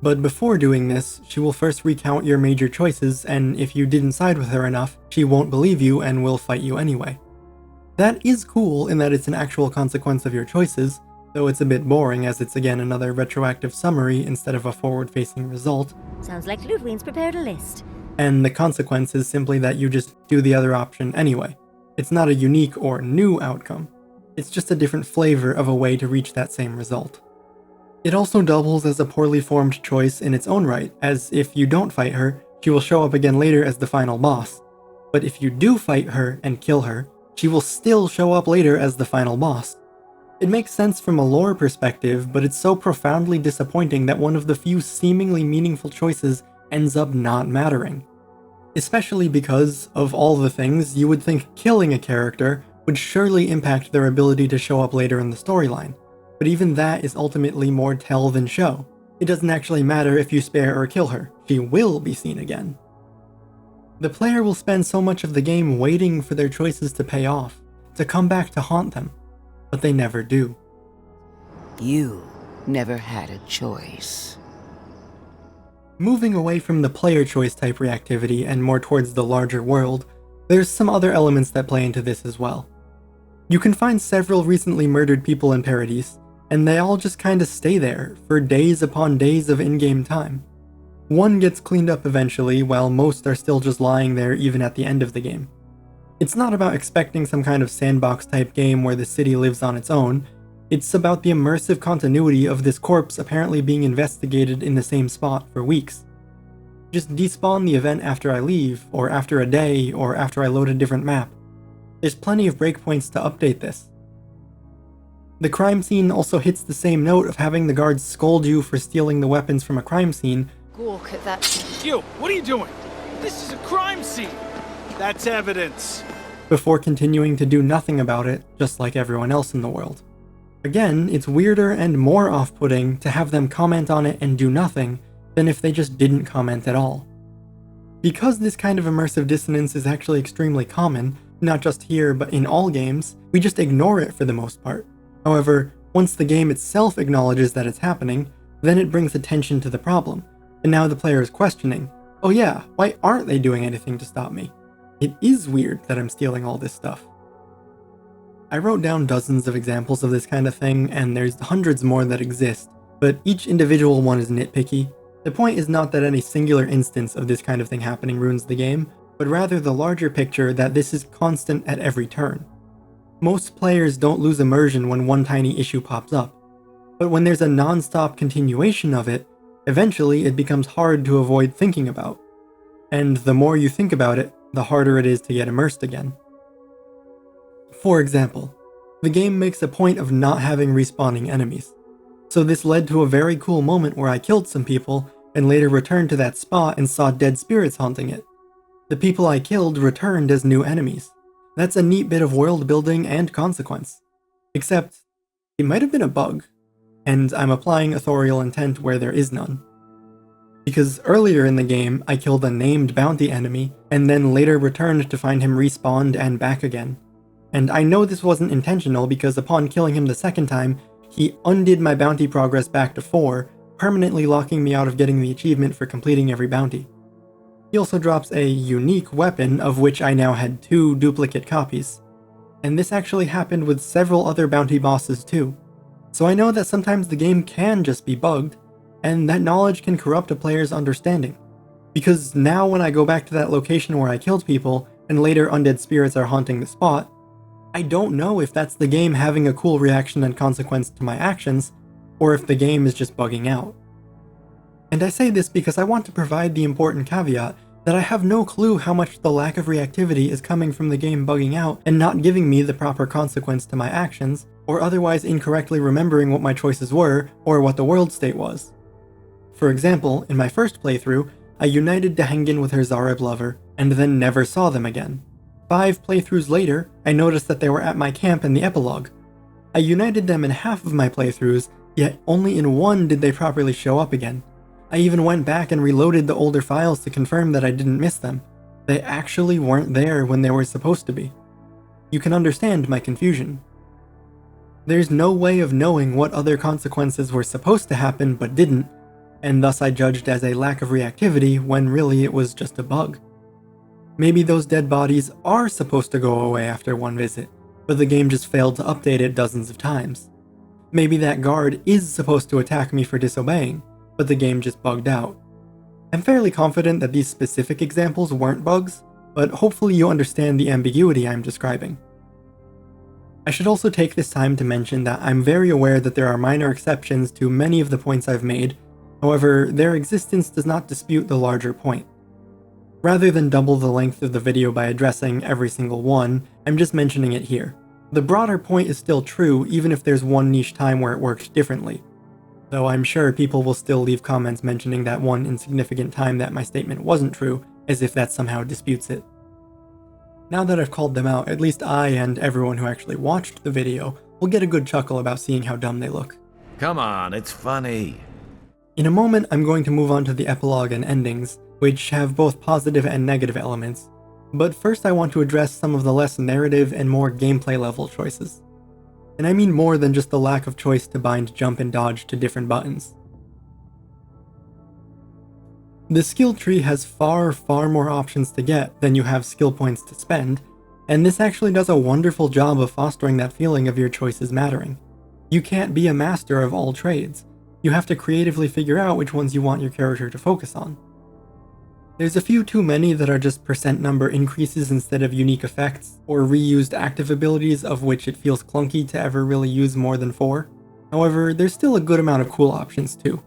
But before doing this, she will first recount your major choices, and if you didn't side with her enough, she won't believe you and will fight you anyway. That is cool in that it's an actual consequence of your choices, though it's a bit boring as it's again another retroactive summary instead of a forward-facing result. Sounds like Ludwig's prepared a list. And the consequence is simply that you just do the other option anyway. It's not a unique or new outcome. It's just a different flavor of a way to reach that same result. It also doubles as a poorly formed choice in its own right, as if you don't fight her, she will show up again later as the final boss. But if you do fight her and kill her, she will still show up later as the final boss. It makes sense from a lore perspective, but it's so profoundly disappointing that one of the few seemingly meaningful choices ends up not mattering. Especially because, of all the things, you would think killing a character would surely impact their ability to show up later in the storyline. But even that is ultimately more tell than show. It doesn't actually matter if you spare or kill her, she will be seen again. The player will spend so much of the game waiting for their choices to pay off, to come back to haunt them, but they never do. You never had a choice. Moving away from the player choice type reactivity and more towards the larger world, there's some other elements that play into this as well. You can find several recently murdered people in Paradise, and they all just kinda stay there for days upon days of in-game time. One gets cleaned up eventually, while most are still just lying there even at the end of the game. It's not about expecting some kind of sandbox type game where the city lives on its own, it's about the immersive continuity of this corpse apparently being investigated in the same spot for weeks. Just despawn the event after I leave, or after a day, or after I load a different map. There's plenty of breakpoints to update this. The crime scene also hits the same note of having the guards scold you for stealing the weapons from a crime scene. Gawk at that. You, what are you doing? This is a crime scene. That's evidence. Before continuing to do nothing about it, just like everyone else in the world. Again, it's weirder and more off-putting to have them comment on it and do nothing than if they just didn't comment at all. Because this kind of immersive dissonance is actually extremely common, not just here but in all games, we just ignore it for the most part. However, once the game itself acknowledges that it's happening, then it brings attention to the problem, and now the player is questioning, oh yeah, why aren't they doing anything to stop me? It is weird that I'm stealing all this stuff. I wrote down dozens of examples of this kind of thing, and there's hundreds more that exist, but each individual one is nitpicky. The point is not that any singular instance of this kind of thing happening ruins the game, but rather the larger picture that this is constant at every turn. Most players don't lose immersion when one tiny issue pops up, but when there's a non-stop continuation of it, eventually it becomes hard to avoid thinking about. And the more you think about it, the harder it is to get immersed again. For example, the game makes a point of not having respawning enemies. So this led to a very cool moment where I killed some people, and later returned to that spot and saw dead spirits haunting it. The people I killed returned as new enemies. That's a neat bit of world building and consequence. Except, it might have been a bug, and I'm applying authorial intent where there is none. Because earlier in the game, I killed a named bounty enemy, and then later returned to find him respawned and back again. And I know this wasn't intentional because upon killing him the second time, he undid my bounty progress back to 4, permanently locking me out of getting the achievement for completing every bounty. He also drops a unique weapon, of which I now had 2 duplicate copies. And this actually happened with several other bounty bosses too. So I know that sometimes the game can just be bugged, and that knowledge can corrupt a player's understanding. Because now when I go back to that location where I killed people, and later undead spirits are haunting the spot, I don't know if that's the game having a cool reaction and consequence to my actions, or if the game is just bugging out. And I say this because I want to provide the important caveat that I have no clue how much the lack of reactivity is coming from the game bugging out and not giving me the proper consequence to my actions, or otherwise incorrectly remembering what my choices were, or what the world state was. For example, in my first playthrough, I united Dahengen with her Zareb lover, and then never saw them again. 5 playthroughs later, I noticed that they were at my camp in the epilogue. I united them in half of my playthroughs, yet only in 1 did they properly show up again. I even went back and reloaded the older files to confirm that I didn't miss them. They actually weren't there when they were supposed to be. You can understand my confusion. There's no way of knowing what other consequences were supposed to happen but didn't, and thus I judged as a lack of reactivity when really it was just a bug. Maybe those dead bodies are supposed to go away after 1 visit, but the game just failed to update it dozens of times. Maybe that guard is supposed to attack me for disobeying, but the game just bugged out. I'm fairly confident that these specific examples weren't bugs, but hopefully you understand the ambiguity I'm describing. I should also take this time to mention that I'm very aware that there are minor exceptions to many of the points I've made, however, their existence does not dispute the larger point. Rather than double the length of the video by addressing every single one, I'm just mentioning it here. The broader point is still true even if there's one niche time where it worked differently, though I'm sure people will still leave comments mentioning that one insignificant time that my statement wasn't true, as if that somehow disputes it. Now that I've called them out, at least I and everyone who actually watched the video will get a good chuckle about seeing how dumb they look. Come on, it's funny. In a moment, I'm going to move on to the epilogue and endings, which have both positive and negative elements, but first I want to address some of the less narrative and more gameplay level choices. And I mean more than just the lack of choice to bind jump and dodge to different buttons. The skill tree has far more options to get than you have skill points to spend, and this actually does a wonderful job of fostering that feeling of your choices mattering. You can't be a master of all trades. You have to creatively figure out which ones you want your character to focus on. There's a few too many that are just percent number increases instead of unique effects, or reused active abilities of which it feels clunky to ever really use more than 4. However, there's still a good amount of cool options too.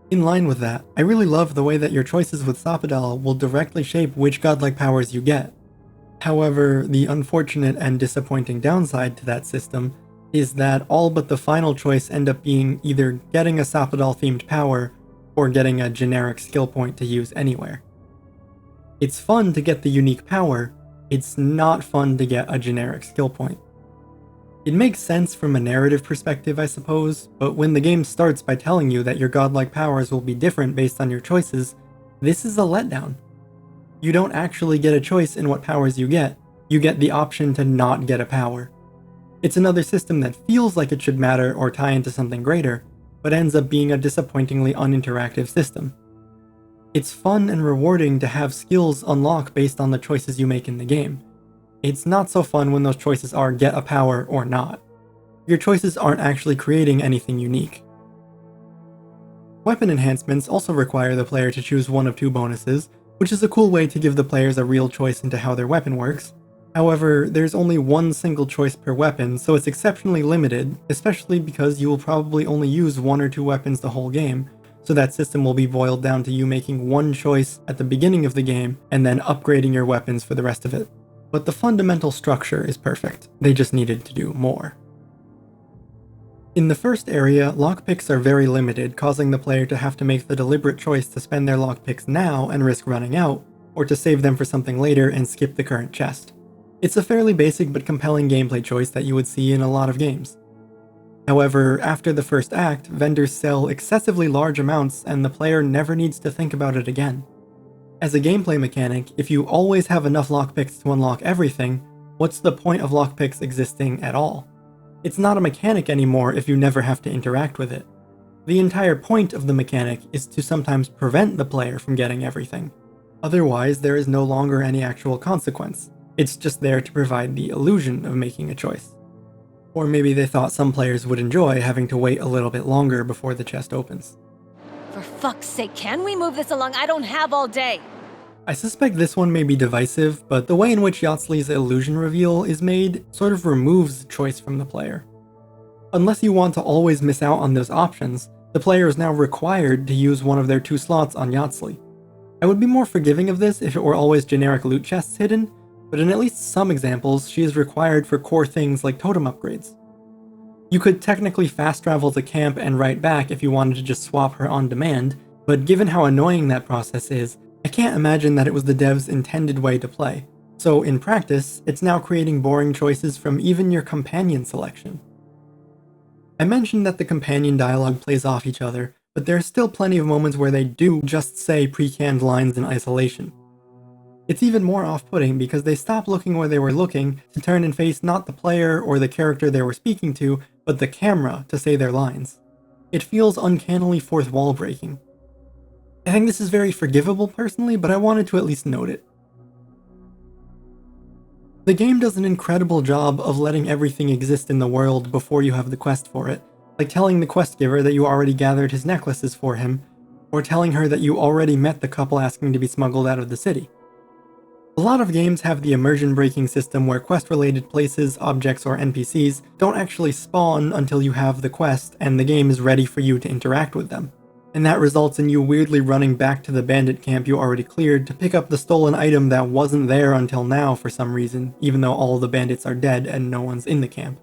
In line with that, I really love the way that your choices with Sappadal will directly shape which godlike powers you get. However, the unfortunate and disappointing downside to that system is that all but the final choice end up being either getting a Sappadal themed power or getting a generic skill point to use anywhere. It's fun to get the unique power, it's not fun to get a generic skill point. It makes sense from a narrative perspective, I suppose, but when the game starts by telling you that your godlike powers will be different based on your choices, this is a letdown. You don't actually get a choice in what powers you get the option to not get a power. It's another system that feels like it should matter or tie into something greater, but ends up being a disappointingly uninteractive system. It's fun and rewarding to have skills unlock based on the choices you make in the game. It's not so fun when those choices are get a power or not. Your choices aren't actually creating anything unique. Weapon enhancements also require the player to choose one of 2 bonuses, which is a cool way to give the players a real choice into how their weapon works. However, there's only one single choice per weapon, so it's exceptionally limited, especially because you will probably only use 1 or 2 weapons the whole game, so that system will be boiled down to you making one choice at the beginning of the game and then upgrading your weapons for the rest of it. But the fundamental structure is perfect, they just needed to do more. In the first area, lockpicks are very limited, causing the player to have to make the deliberate choice to spend their lockpicks now and risk running out, or to save them for something later and skip the current chest. It's a fairly basic but compelling gameplay choice that you would see in a lot of games. However, after the first act, vendors sell excessively large amounts and the player never needs to think about it again. As a gameplay mechanic, if you always have enough lockpicks to unlock everything, what's the point of lockpicks existing at all? It's not a mechanic anymore if you never have to interact with it. The entire point of the mechanic is to sometimes prevent the player from getting everything. Otherwise, there is no longer any actual consequence. It's just there to provide the illusion of making a choice. Or maybe they thought some players would enjoy having to wait a little bit longer before the chest opens. For fuck's sake, can we move this along? I don't have all day. I suspect this one may be divisive, but the way in which Yatsley's illusion reveal is made sort of removes choice from the player. Unless you want to always miss out on those options, the player is now required to use one of their 2 slots on Yatsley. I would be more forgiving of this if it were always generic loot chests hidden, but in at least some examples, she is required for core things like totem upgrades. You could technically fast travel to camp and right back if you wanted to just swap her on demand, but given how annoying that process is, I can't imagine that it was the devs' intended way to play. So in practice, it's now creating boring choices from even your companion selection. I mentioned that the companion dialogue plays off each other, but there are still plenty of moments where they do just say pre-canned lines in isolation. It's even more off-putting because they stop looking where they were looking to turn and face not the player or the character they were speaking to, but the camera to say their lines. It feels uncannily fourth wall breaking. I think this is very forgivable personally, but I wanted to at least note it. The game does an incredible job of letting everything exist in the world before you have the quest for it, like telling the quest giver that you already gathered his necklaces for him, or telling her that you already met the couple asking to be smuggled out of the city. A lot of games have the immersion breaking system where quest-related places, objects, or NPCs don't actually spawn until you have the quest and the game is ready for you to interact with them. And that results in you weirdly running back to the bandit camp you already cleared to pick up the stolen item that wasn't there until now for some reason, even though all the bandits are dead and no one's in the camp.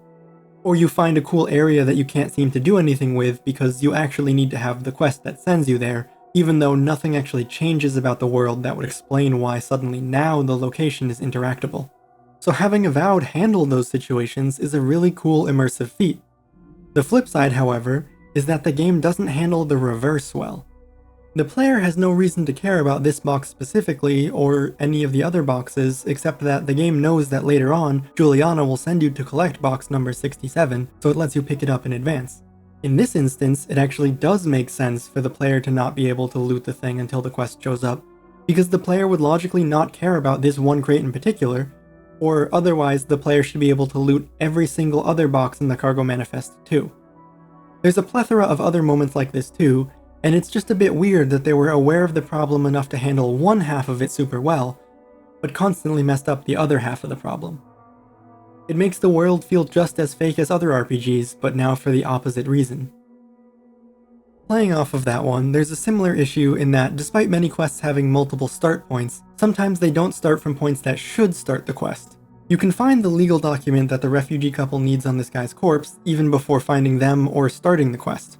Or you find a cool area that you can't seem to do anything with because you actually need to have the quest that sends you there, even though nothing actually changes about the world that would explain why suddenly now the location is interactable. So having Avowed handle those situations is a really cool immersive feat. The flip side, however, is that the game doesn't handle the reverse well. The player has no reason to care about this box specifically, or any of the other boxes, except that the game knows that later on, Juliana will send you to collect box number 67, so it lets you pick it up in advance. In this instance, it actually does make sense for the player to not be able to loot the thing until the quest shows up, because the player would logically not care about this one crate in particular, or otherwise the player should be able to loot every single other box in the cargo manifest too. There's a plethora of other moments like this too, and it's just a bit weird that they were aware of the problem enough to handle one half of it super well, but constantly messed up the other half of the problem. It makes the world feel just as fake as other RPGs, but now for the opposite reason. Playing off of that one, there's a similar issue in that despite many quests having multiple start points, sometimes they don't start from points that should start the quest. You can find the legal document that the refugee couple needs on this guy's corpse even before finding them or starting the quest,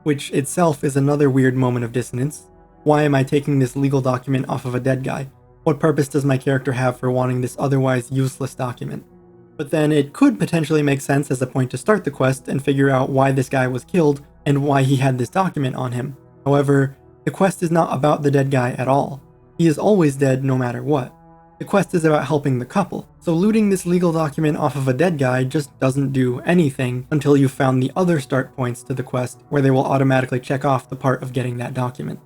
which itself is another weird moment of dissonance. Why am I taking this legal document off of a dead guy? What purpose does my character have for wanting this otherwise useless document? But then it could potentially make sense as a point to start the quest and figure out why this guy was killed and why he had this document on him. However, the quest is not about the dead guy at all. He is always dead no matter what. The quest is about helping the couple, so looting this legal document off of a dead guy just doesn't do anything until you've found the other start points to the quest where they will automatically check off the part of getting that document.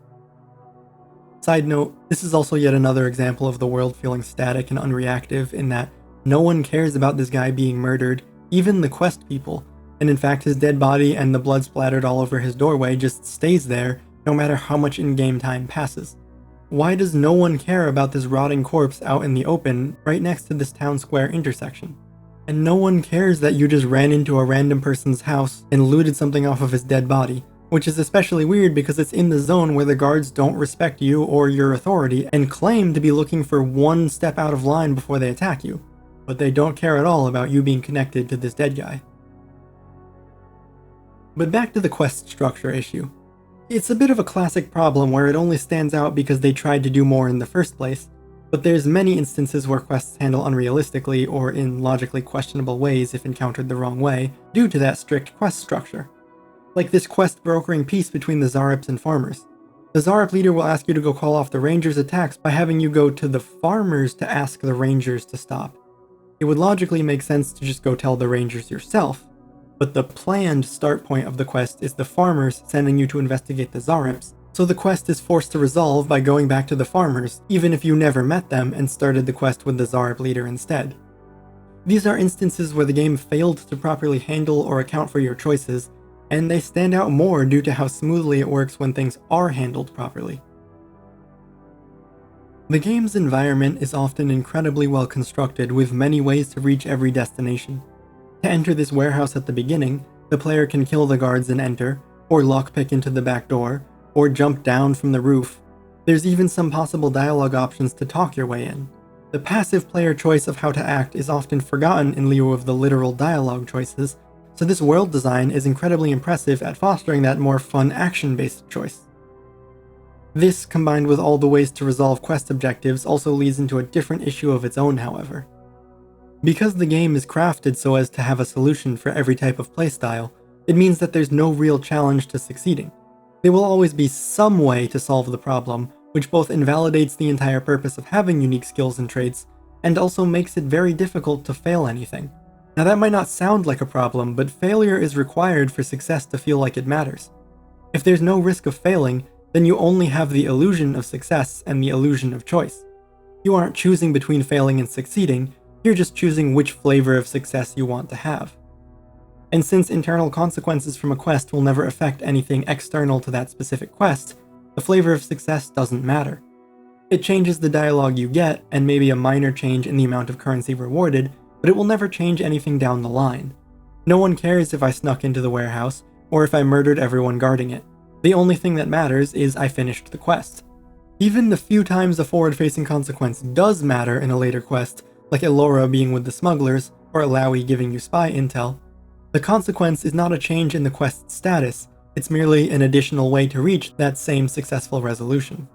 Side note, this is also yet another example of the world feeling static and unreactive in that no one cares about this guy being murdered, even the quest people, and in fact his dead body and the blood splattered all over his doorway just stays there no matter how much in-game time passes. Why does no one care about this rotting corpse out in the open right next to this town square intersection? And no one cares that you just ran into a random person's house and looted something off of his dead body, which is especially weird because it's in the zone where the guards don't respect you or your authority and claim to be looking for one step out of line before they attack you, but they don't care at all about you being connected to this dead guy. But back to the quest structure issue. It's a bit of a classic problem where it only stands out because they tried to do more in the first place, but there's many instances where quests handle unrealistically or in logically questionable ways if encountered the wrong way, due to that strict quest structure. Like this quest brokering peace between the Zarips and farmers. The Zarip leader will ask you to go call off the Rangers' attacks by having you go to the farmers to ask the Rangers to stop. It would logically make sense to just go tell the Rangers yourself, but the planned start point of the quest is the farmers sending you to investigate the Zarips, so the quest is forced to resolve by going back to the farmers, even if you never met them and started the quest with the Zarip leader instead. These are instances where the game failed to properly handle or account for your choices, and they stand out more due to how smoothly it works when things are handled properly. The game's environment is often incredibly well constructed with many ways to reach every destination. To enter this warehouse at the beginning, the player can kill the guards and enter, or lockpick into the back door, or jump down from the roof. There's even some possible dialogue options to talk your way in. The passive player choice of how to act is often forgotten in lieu of the literal dialogue choices, so this world design is incredibly impressive at fostering that more fun action-based choice. This, combined with all the ways to resolve quest objectives, also leads into a different issue of its own, however. Because the game is crafted so as to have a solution for every type of playstyle, it means that there's no real challenge to succeeding. There will always be some way to solve the problem, which both invalidates the entire purpose of having unique skills and traits, and also makes it very difficult to fail anything. Now that might not sound like a problem, but failure is required for success to feel like it matters. If there's no risk of failing, then you only have the illusion of success and the illusion of choice. You aren't choosing between failing and succeeding, you're just choosing which flavor of success you want to have. And since internal consequences from a quest will never affect anything external to that specific quest, the flavor of success doesn't matter. It changes the dialogue you get, and maybe a minor change in the amount of currency rewarded, but it will never change anything down the line. No one cares if I snuck into the warehouse, or if I murdered everyone guarding it. The only thing that matters is I finished the quest. Even the few times a forward-facing consequence does matter in a later quest, like Elora being with the smugglers, or Alawi giving you spy intel, the consequence is not a change in the quest's status, it's merely an additional way to reach that same successful resolution.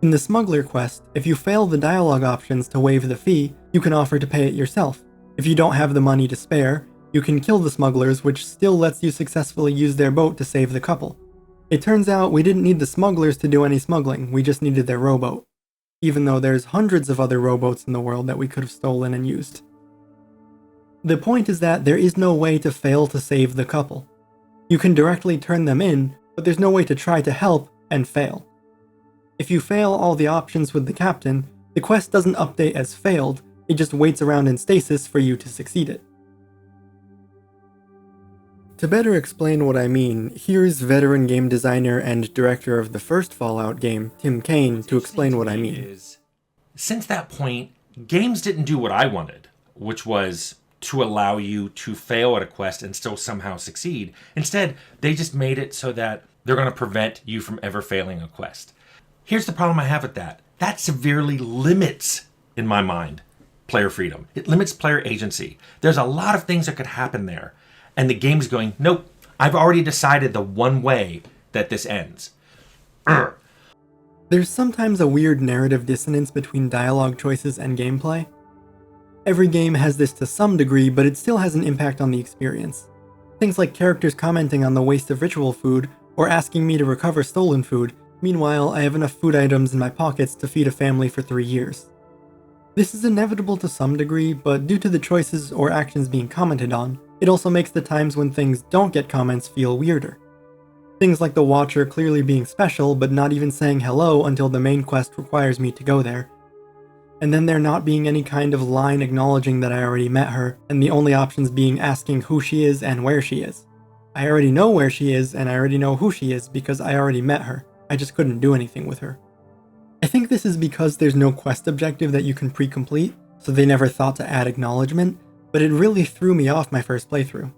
In the smuggler quest, if you fail the dialogue options to waive the fee, you can offer to pay it yourself. If you don't have the money to spare, you can kill the smugglers, which still lets you successfully use their boat to save the couple. It turns out we didn't need the smugglers to do any smuggling, we just needed their rowboat. Even though there's hundreds of other rowboats in the world that we could have stolen and used. The point is that there is no way to fail to save the couple. You can directly turn them in, but there's no way to try to help and fail. If you fail all the options with the captain, the quest doesn't update as failed, it just waits around in stasis for you to succeed it. To better explain what I mean, here's veteran game designer and director of the first Fallout game, Tim Kaine, to explain what I mean. Since that point, games didn't do what I wanted, which was to allow you to fail at a quest and still somehow succeed. Instead, they just made it so that they're going to prevent you from ever failing a quest. Here's the problem I have with that. That severely limits, in my mind, player freedom. It limits player agency. There's a lot of things that could happen there. And the game's going, nope, I've already decided the one way that this ends. There's sometimes a weird narrative dissonance between dialogue choices and gameplay. Every game has this to some degree, but it still has an impact on the experience. Things like characters commenting on the waste of ritual food, or asking me to recover stolen food. Meanwhile, I have enough food items in my pockets to feed a family for 3 years. This is inevitable to some degree, but due to the choices or actions being commented on, it also makes the times when things don't get comments feel weirder. Things like the Watcher clearly being special, but not even saying hello until the main quest requires me to go there. And then there not being any kind of line acknowledging that I already met her, and the only options being asking who she is and where she is. I already know where she is, and I already know who she is because I already met her. I just couldn't do anything with her. I think this is because there's no quest objective that you can pre-complete, so they never thought to add acknowledgement, but it really threw me off my first playthrough.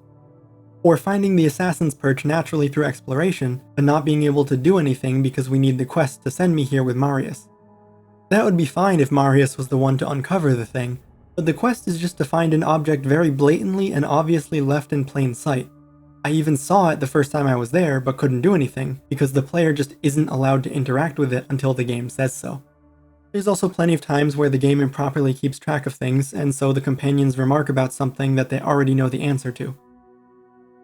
Or finding the Assassin's Perch naturally through exploration, but not being able to do anything because we need the quest to send me here with Marius. That would be fine if Marius was the one to uncover the thing, but the quest is just to find an object very blatantly and obviously left in plain sight. I even saw it the first time I was there, but couldn't do anything, because the player just isn't allowed to interact with it until the game says so. There's also plenty of times where the game improperly keeps track of things, and so the companions remark about something that they already know the answer to.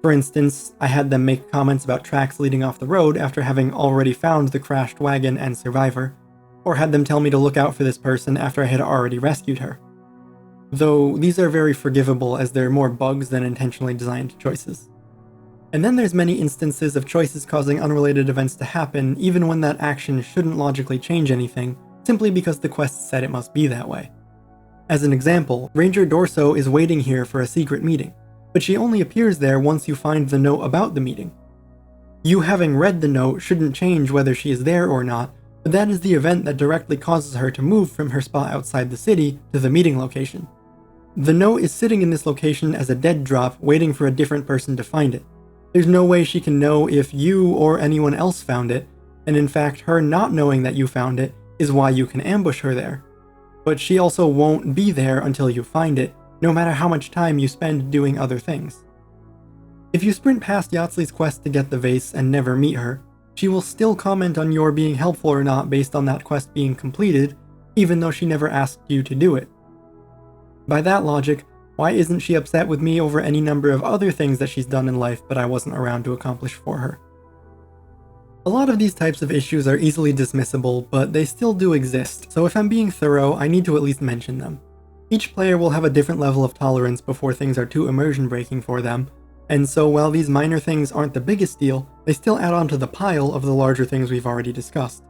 For instance, I had them make comments about tracks leading off the road after having already found the crashed wagon and survivor, or had them tell me to look out for this person after I had already rescued her. Though these are very forgivable as they're more bugs than intentionally designed choices. And then there's many instances of choices causing unrelated events to happen even when that action shouldn't logically change anything, simply because the quest said it must be that way. As an example, Ranger Dorso is waiting here for a secret meeting, but she only appears there once you find the note about the meeting. You having read the note shouldn't change whether she is there or not, but that is the event that directly causes her to move from her spot outside the city to the meeting location. The note is sitting in this location as a dead drop, waiting for a different person to find it. There's no way she can know if you or anyone else found it, and in fact, her not knowing that you found it is why you can ambush her there. But she also won't be there until you find it, no matter how much time you spend doing other things. If you sprint past Yatsley's quest to get the vase and never meet her, she will still comment on your being helpful or not based on that quest being completed, even though she never asked you to do it. By that logic, why isn't she upset with me over any number of other things that she's done in life but I wasn't around to accomplish for her? A lot of these types of issues are easily dismissible, but they still do exist, so if I'm being thorough, I need to at least mention them. Each player will have a different level of tolerance before things are too immersion breaking for them, and so while these minor things aren't the biggest deal, they still add on to the pile of the larger things we've already discussed.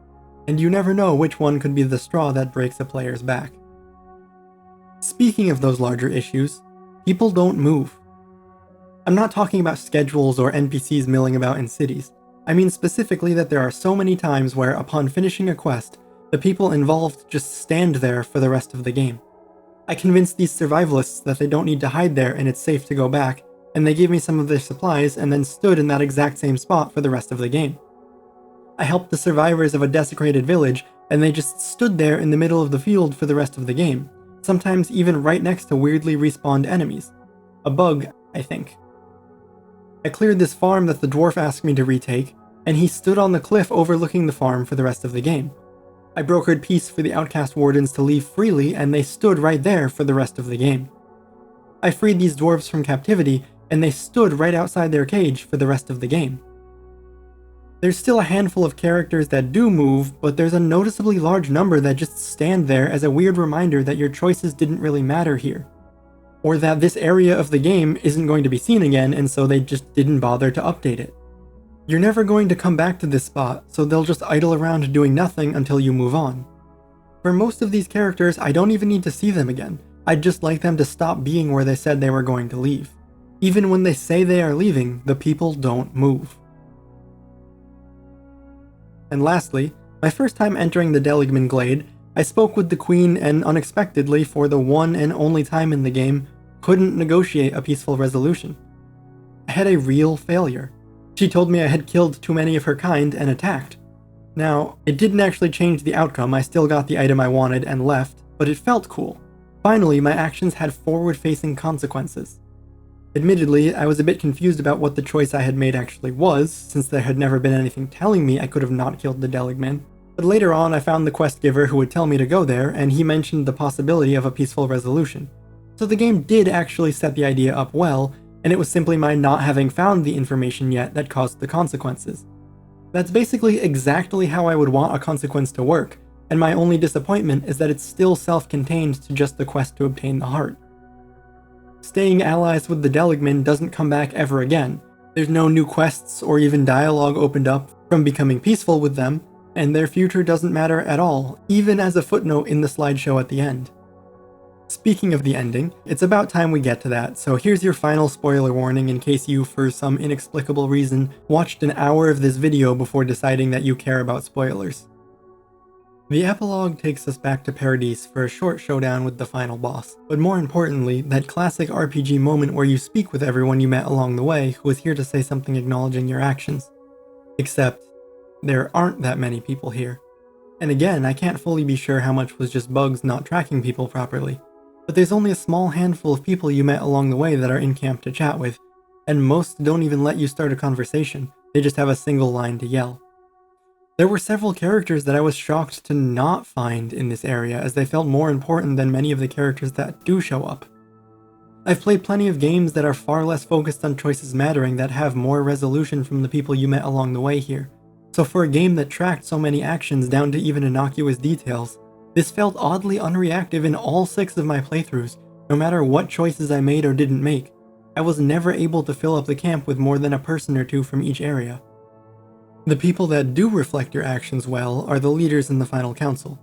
And you never know which one could be the straw that breaks a player's back. Speaking of those larger issues, people don't move. I'm not talking about schedules or NPCs milling about in cities. I mean specifically that there are so many times where, upon finishing a quest, the people involved just stand there for the rest of the game. I convinced these survivalists that they don't need to hide there and it's safe to go back, and they gave me some of their supplies and then stood in that exact same spot for the rest of the game. I helped the survivors of a desecrated village, and they just stood there in the middle of the field for the rest of the game, sometimes even right next to weirdly respawned enemies. A bug, I think. I cleared this farm that the dwarf asked me to retake, and he stood on the cliff overlooking the farm for the rest of the game. I brokered peace for the outcast wardens to leave freely, and they stood right there for the rest of the game. I freed these dwarves from captivity, and they stood right outside their cage for the rest of the game. There's still a handful of characters that do move, but there's a noticeably large number that just stand there as a weird reminder that your choices didn't really matter here. Or that this area of the game isn't going to be seen again, and so they just didn't bother to update it. You're never going to come back to this spot, so they'll just idle around doing nothing until you move on. For most of these characters, I don't even need to see them again. I'd just like them to stop being where they said they were going to leave. Even when they say they are leaving, the people don't move. And lastly, my first time entering the Deligman Glade, I spoke with the Queen and unexpectedly, for the one and only time in the game, couldn't negotiate a peaceful resolution. I had a real failure. She told me I had killed too many of her kind and attacked. Now, it didn't actually change the outcome, I still got the item I wanted and left, but it felt cool. Finally, my actions had forward-facing consequences. Admittedly, I was a bit confused about what the choice I had made actually was, since there had never been anything telling me I could have not killed the Deligman. But later on I found the quest giver who would tell me to go there, and he mentioned the possibility of a peaceful resolution. So the game did actually set the idea up well, and it was simply my not having found the information yet that caused the consequences. That's basically exactly how I would want a consequence to work, and my only disappointment is that it's still self-contained to just the quest to obtain the heart. Staying allies with the Deligman doesn't come back ever again. There's no new quests or even dialogue opened up from becoming peaceful with them, and their future doesn't matter at all, even as a footnote in the slideshow at the end. Speaking of the ending, it's about time we get to that, so here's your final spoiler warning in case you, for some inexplicable reason, watched an hour of this video before deciding that you care about spoilers. The epilogue takes us back to Paradise for a short showdown with the final boss, but more importantly, that classic RPG moment where you speak with everyone you met along the way who is here to say something acknowledging your actions. Except, there aren't that many people here. And again, I can't fully be sure how much was just bugs not tracking people properly, but there's only a small handful of people you met along the way that are in camp to chat with, and most don't even let you start a conversation, they just have a single line to yell. There were several characters that I was shocked to not find in this area, as they felt more important than many of the characters that do show up. I've played plenty of games that are far less focused on choices mattering that have more resolution from the people you met along the way here. So for a game that tracked so many actions down to even innocuous details, this felt oddly unreactive in all 6 of my playthroughs, no matter what choices I made or didn't make. I was never able to fill up the camp with more than a person or two from each area. The people that do reflect your actions well are the leaders in the final council.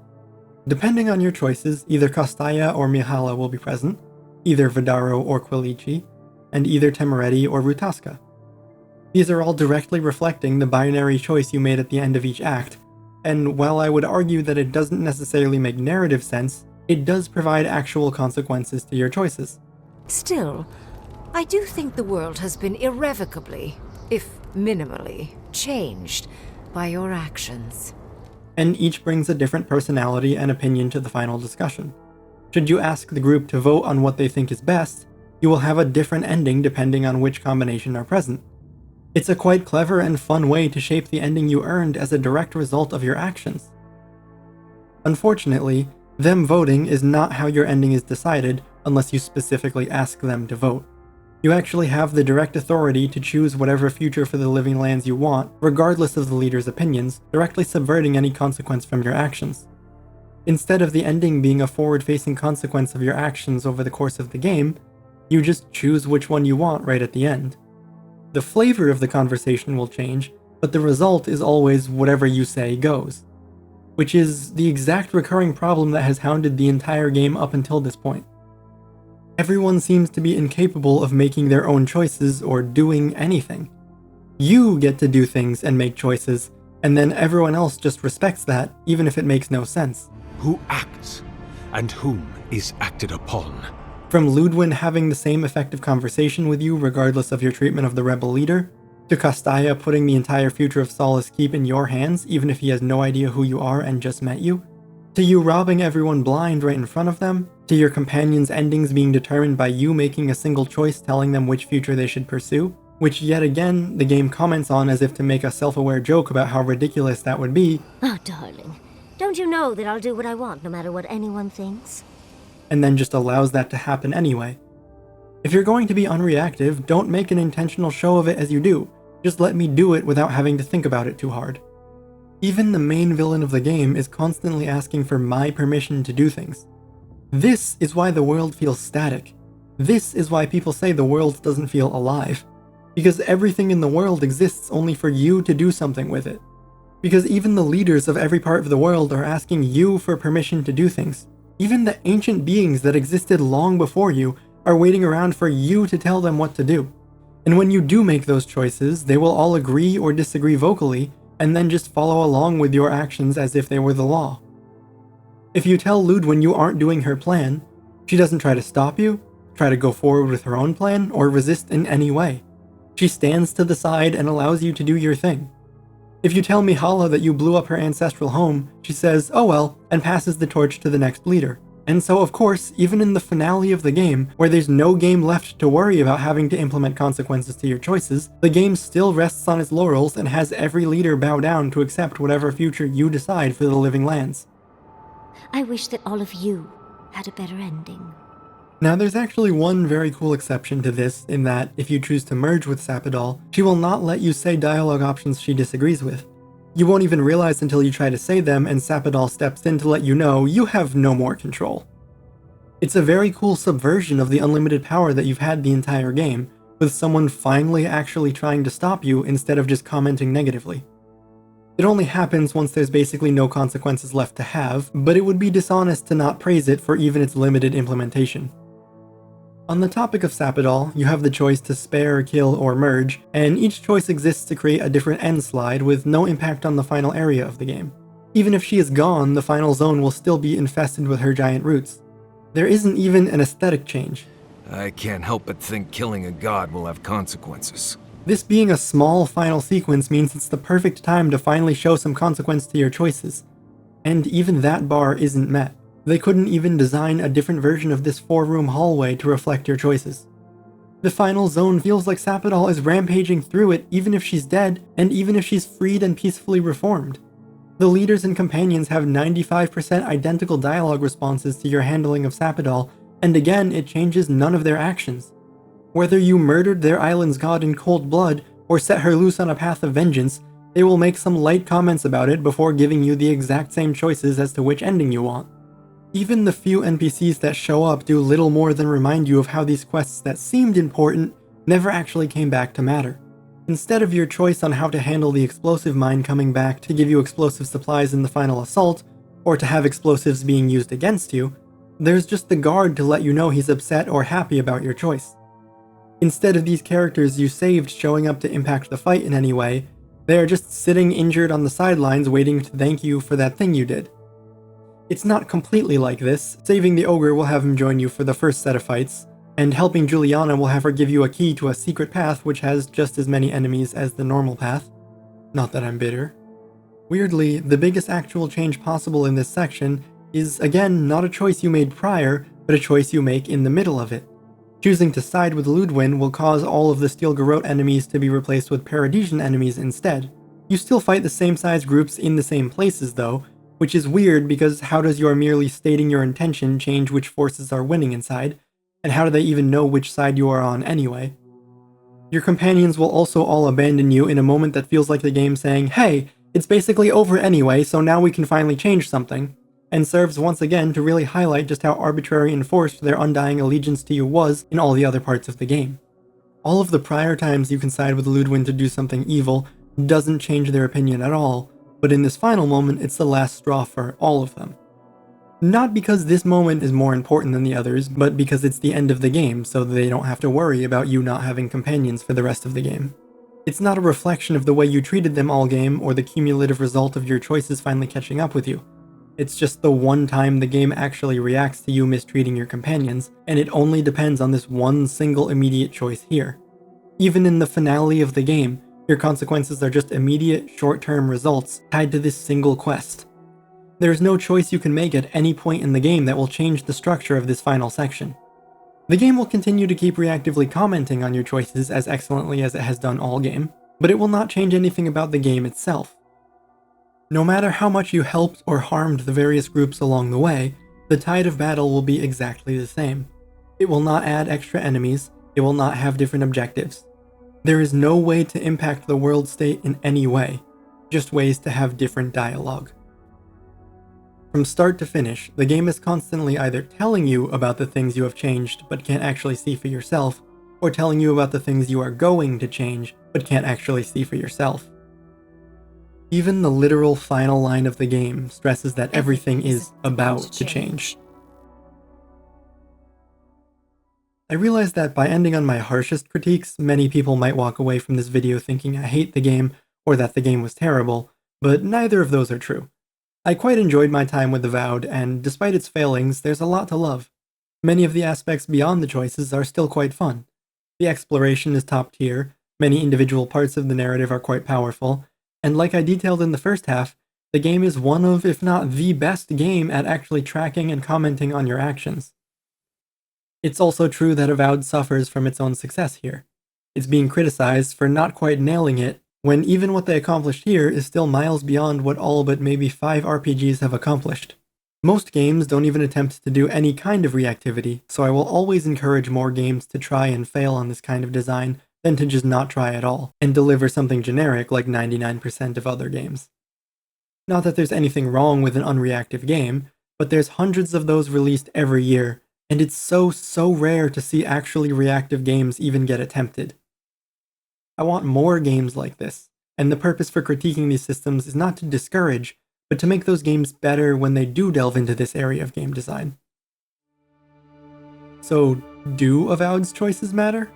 Depending on your choices, either Castalla or Mihala will be present, either Vidaro or Quilici, and either Temeretti or Rutasca. These are all directly reflecting the binary choice you made at the end of each act, and while I would argue that it doesn't necessarily make narrative sense, it does provide actual consequences to your choices. Still, I do think the world has been irrevocably, if minimally, changed by your actions. And each brings a different personality and opinion to the final discussion. Should you ask the group to vote on what they think is best, you will have a different ending depending on which combination are present. It's a quite clever and fun way to shape the ending you earned as a direct result of your actions. Unfortunately, them voting is not how your ending is decided unless you specifically ask them to vote. You actually have the direct authority to choose whatever future for the living lands you want, regardless of the leader's opinions, directly subverting any consequence from your actions. Instead of the ending being a forward-facing consequence of your actions over the course of the game, you just choose which one you want right at the end. The flavor of the conversation will change, but the result is always whatever you say goes, which is the exact recurring problem that has hounded the entire game up until this point. Everyone seems to be incapable of making their own choices or doing anything. You get to do things and make choices, and then everyone else just respects that, even if it makes no sense. Who acts, and whom is acted upon? From Ludwin having the same effective conversation with you regardless of your treatment of the rebel leader, to Castalla putting the entire future of Solace Keep in your hands even if he has no idea who you are and just met you, to you robbing everyone blind right in front of them, to your companions' endings being determined by you making a single choice telling them which future they should pursue, which yet again the game comments on as if to make a self-aware joke about how ridiculous that would be. Oh, darling, don't you know that I'll do what I want no matter what anyone thinks? And then just allows that to happen anyway. If you're going to be unreactive, don't make an intentional show of it as you do. Just let me do it without having to think about it too hard. Even the main villain of the game is constantly asking for my permission to do things. This is why the world feels static. This is why people say the world doesn't feel alive. Because everything in the world exists only for you to do something with it. Because even the leaders of every part of the world are asking you for permission to do things. Even the ancient beings that existed long before you are waiting around for you to tell them what to do. And when you do make those choices, they will all agree or disagree vocally, and then just follow along with your actions as if they were the law. If you tell Ludwin you aren't doing her plan, she doesn't try to stop you, try to go forward with her own plan, or resist in any way. She stands to the side and allows you to do your thing. If you tell Mihala that you blew up her ancestral home, she says, "Oh well," and passes the torch to the next leader. And so of course, even in the finale of the game, where there's no game left to worry about having to implement consequences to your choices, the game still rests on its laurels and has every leader bow down to accept whatever future you decide for the living lands. I wish that all of you had a better ending. Now there's actually one very cool exception to this, in that if you choose to merge with Sapidal, she will not let you say dialogue options she disagrees with. You won't even realize until you try to say them and Sapidal steps in to let you know you have no more control. It's a very cool subversion of the unlimited power that you've had the entire game, with someone finally actually trying to stop you instead of just commenting negatively. It only happens once there's basically no consequences left to have, but it would be dishonest to not praise it for even its limited implementation. On the topic of Sapidal, you have the choice to spare, kill, or merge, and each choice exists to create a different end slide with no impact on the final area of the game. Even if she is gone, the final zone will still be infested with her giant roots. There isn't even an aesthetic change. I can't help but think killing a god will have consequences. This being a small final sequence means it's the perfect time to finally show some consequence to your choices. And even that bar isn't met. They couldn't even design a different version of this 4-room hallway to reflect your choices. The final zone feels like Sapidal is rampaging through it even if she's dead, and even if she's freed and peacefully reformed. The leaders and companions have 95% identical dialogue responses to your handling of Sapidal, and again, it changes none of their actions. Whether you murdered their island's god in cold blood, or set her loose on a path of vengeance, they will make some light comments about it before giving you the exact same choices as to which ending you want. Even the few NPCs that show up do little more than remind you of how these quests that seemed important never actually came back to matter. Instead of your choice on how to handle the explosive mine coming back to give you explosive supplies in the final assault, or to have explosives being used against you, there's just the guard to let you know he's upset or happy about your choice. Instead of these characters you saved showing up to impact the fight in any way, they are just sitting injured on the sidelines waiting to thank you for that thing you did. It's not completely like this. Saving the ogre will have him join you for the first set of fights, and helping Juliana will have her give you a key to a secret path which has just as many enemies as the normal path. Not that I'm bitter. Weirdly, the biggest actual change possible in this section is, again, not a choice you made prior, but a choice you make in the middle of it. Choosing to side with Ludwin will cause all of the Steel Garrote enemies to be replaced with Paradisian enemies instead. You still fight the same size groups in the same places though, which is weird because how does your merely stating your intention change which forces are winning inside, and how do they even know which side you are on anyway? Your companions will also all abandon you in a moment that feels like the game saying, hey, it's basically over anyway, so now we can finally change something, and serves once again to really highlight just how arbitrary and forced their undying allegiance to you was in all the other parts of the game. All of the prior times you can side with Ludwin to do something evil doesn't change their opinion at all, but in this final moment it's the last straw for all of them. Not because this moment is more important than the others, but because it's the end of the game, so they don't have to worry about you not having companions for the rest of the game. It's not a reflection of the way you treated them all game, or the cumulative result of your choices finally catching up with you. It's just the one time the game actually reacts to you mistreating your companions, and it only depends on this one single immediate choice here. Even in the finale of the game, your consequences are just immediate, short-term results tied to this single quest. There is no choice you can make at any point in the game that will change the structure of this final section. The game will continue to keep reactively commenting on your choices as excellently as it has done all game, but it will not change anything about the game itself. No matter how much you helped or harmed the various groups along the way, the tide of battle will be exactly the same. It will not add extra enemies, it will not have different objectives. There is no way to impact the world state in any way, just ways to have different dialogue. From start to finish, the game is constantly either telling you about the things you have changed but can't actually see for yourself, or telling you about the things you are going to change but can't actually see for yourself. Even the literal final line of the game stresses that everything is about to change. I realize that by ending on my harshest critiques, many people might walk away from this video thinking I hate the game or that the game was terrible, but neither of those are true. I quite enjoyed my time with Avowed, and despite its failings, there's a lot to love. Many of the aspects beyond the choices are still quite fun. The exploration is top tier, many individual parts of the narrative are quite powerful, and like I detailed in the first half, the game is one of, if not the best game at actually tracking and commenting on your actions. It's also true that Avowed suffers from its own success here. It's being criticized for not quite nailing it, when even what they accomplished here is still miles beyond what all but maybe 5 RPGs have accomplished. Most games don't even attempt to do any kind of reactivity, so I will always encourage more games to try and fail on this kind of design than to just not try at all, and deliver something generic like 99% of other games. Not that there's anything wrong with an unreactive game, but there's hundreds of those released every year, and it's so rare to see actually reactive games even get attempted. I want more games like this, and the purpose for critiquing these systems is not to discourage, but to make those games better when they do delve into this area of game design. So, do Avowed's choices matter?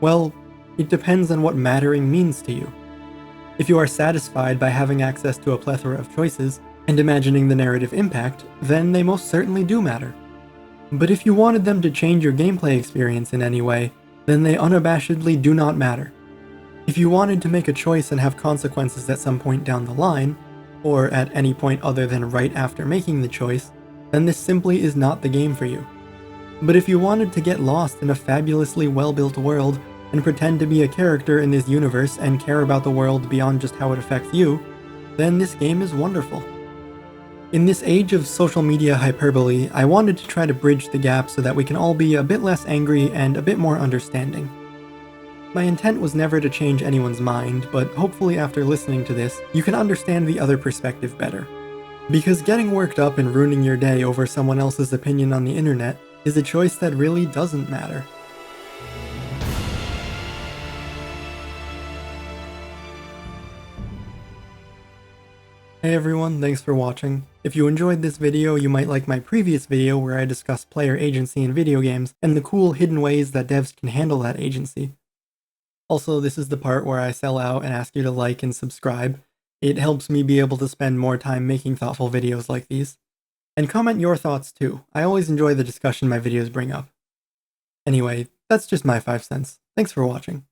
Well, it depends on what mattering means to you. If you are satisfied by having access to a plethora of choices, and imagining the narrative impact, then they most certainly do matter. But if you wanted them to change your gameplay experience in any way, then they unabashedly do not matter. If you wanted to make a choice and have consequences at some point down the line, or at any point other than right after making the choice, then this simply is not the game for you. But if you wanted to get lost in a fabulously well-built world and pretend to be a character in this universe and care about the world beyond just how it affects you, then this game is wonderful. In this age of social media hyperbole, I wanted to try to bridge the gap so that we can all be a bit less angry and a bit more understanding. My intent was never to change anyone's mind, but hopefully after listening to this, you can understand the other perspective better. Because getting worked up and ruining your day over someone else's opinion on the internet is a choice that really doesn't matter. Hey everyone, thanks for watching. If you enjoyed this video, you might like my previous video where I discuss player agency in video games and the cool hidden ways that devs can handle that agency. Also, this is the part where I sell out and ask you to like and subscribe. It helps me be able to spend more time making thoughtful videos like these. And comment your thoughts too. I always enjoy the discussion my videos bring up. Anyway, that's just my 5 cents. Thanks for watching.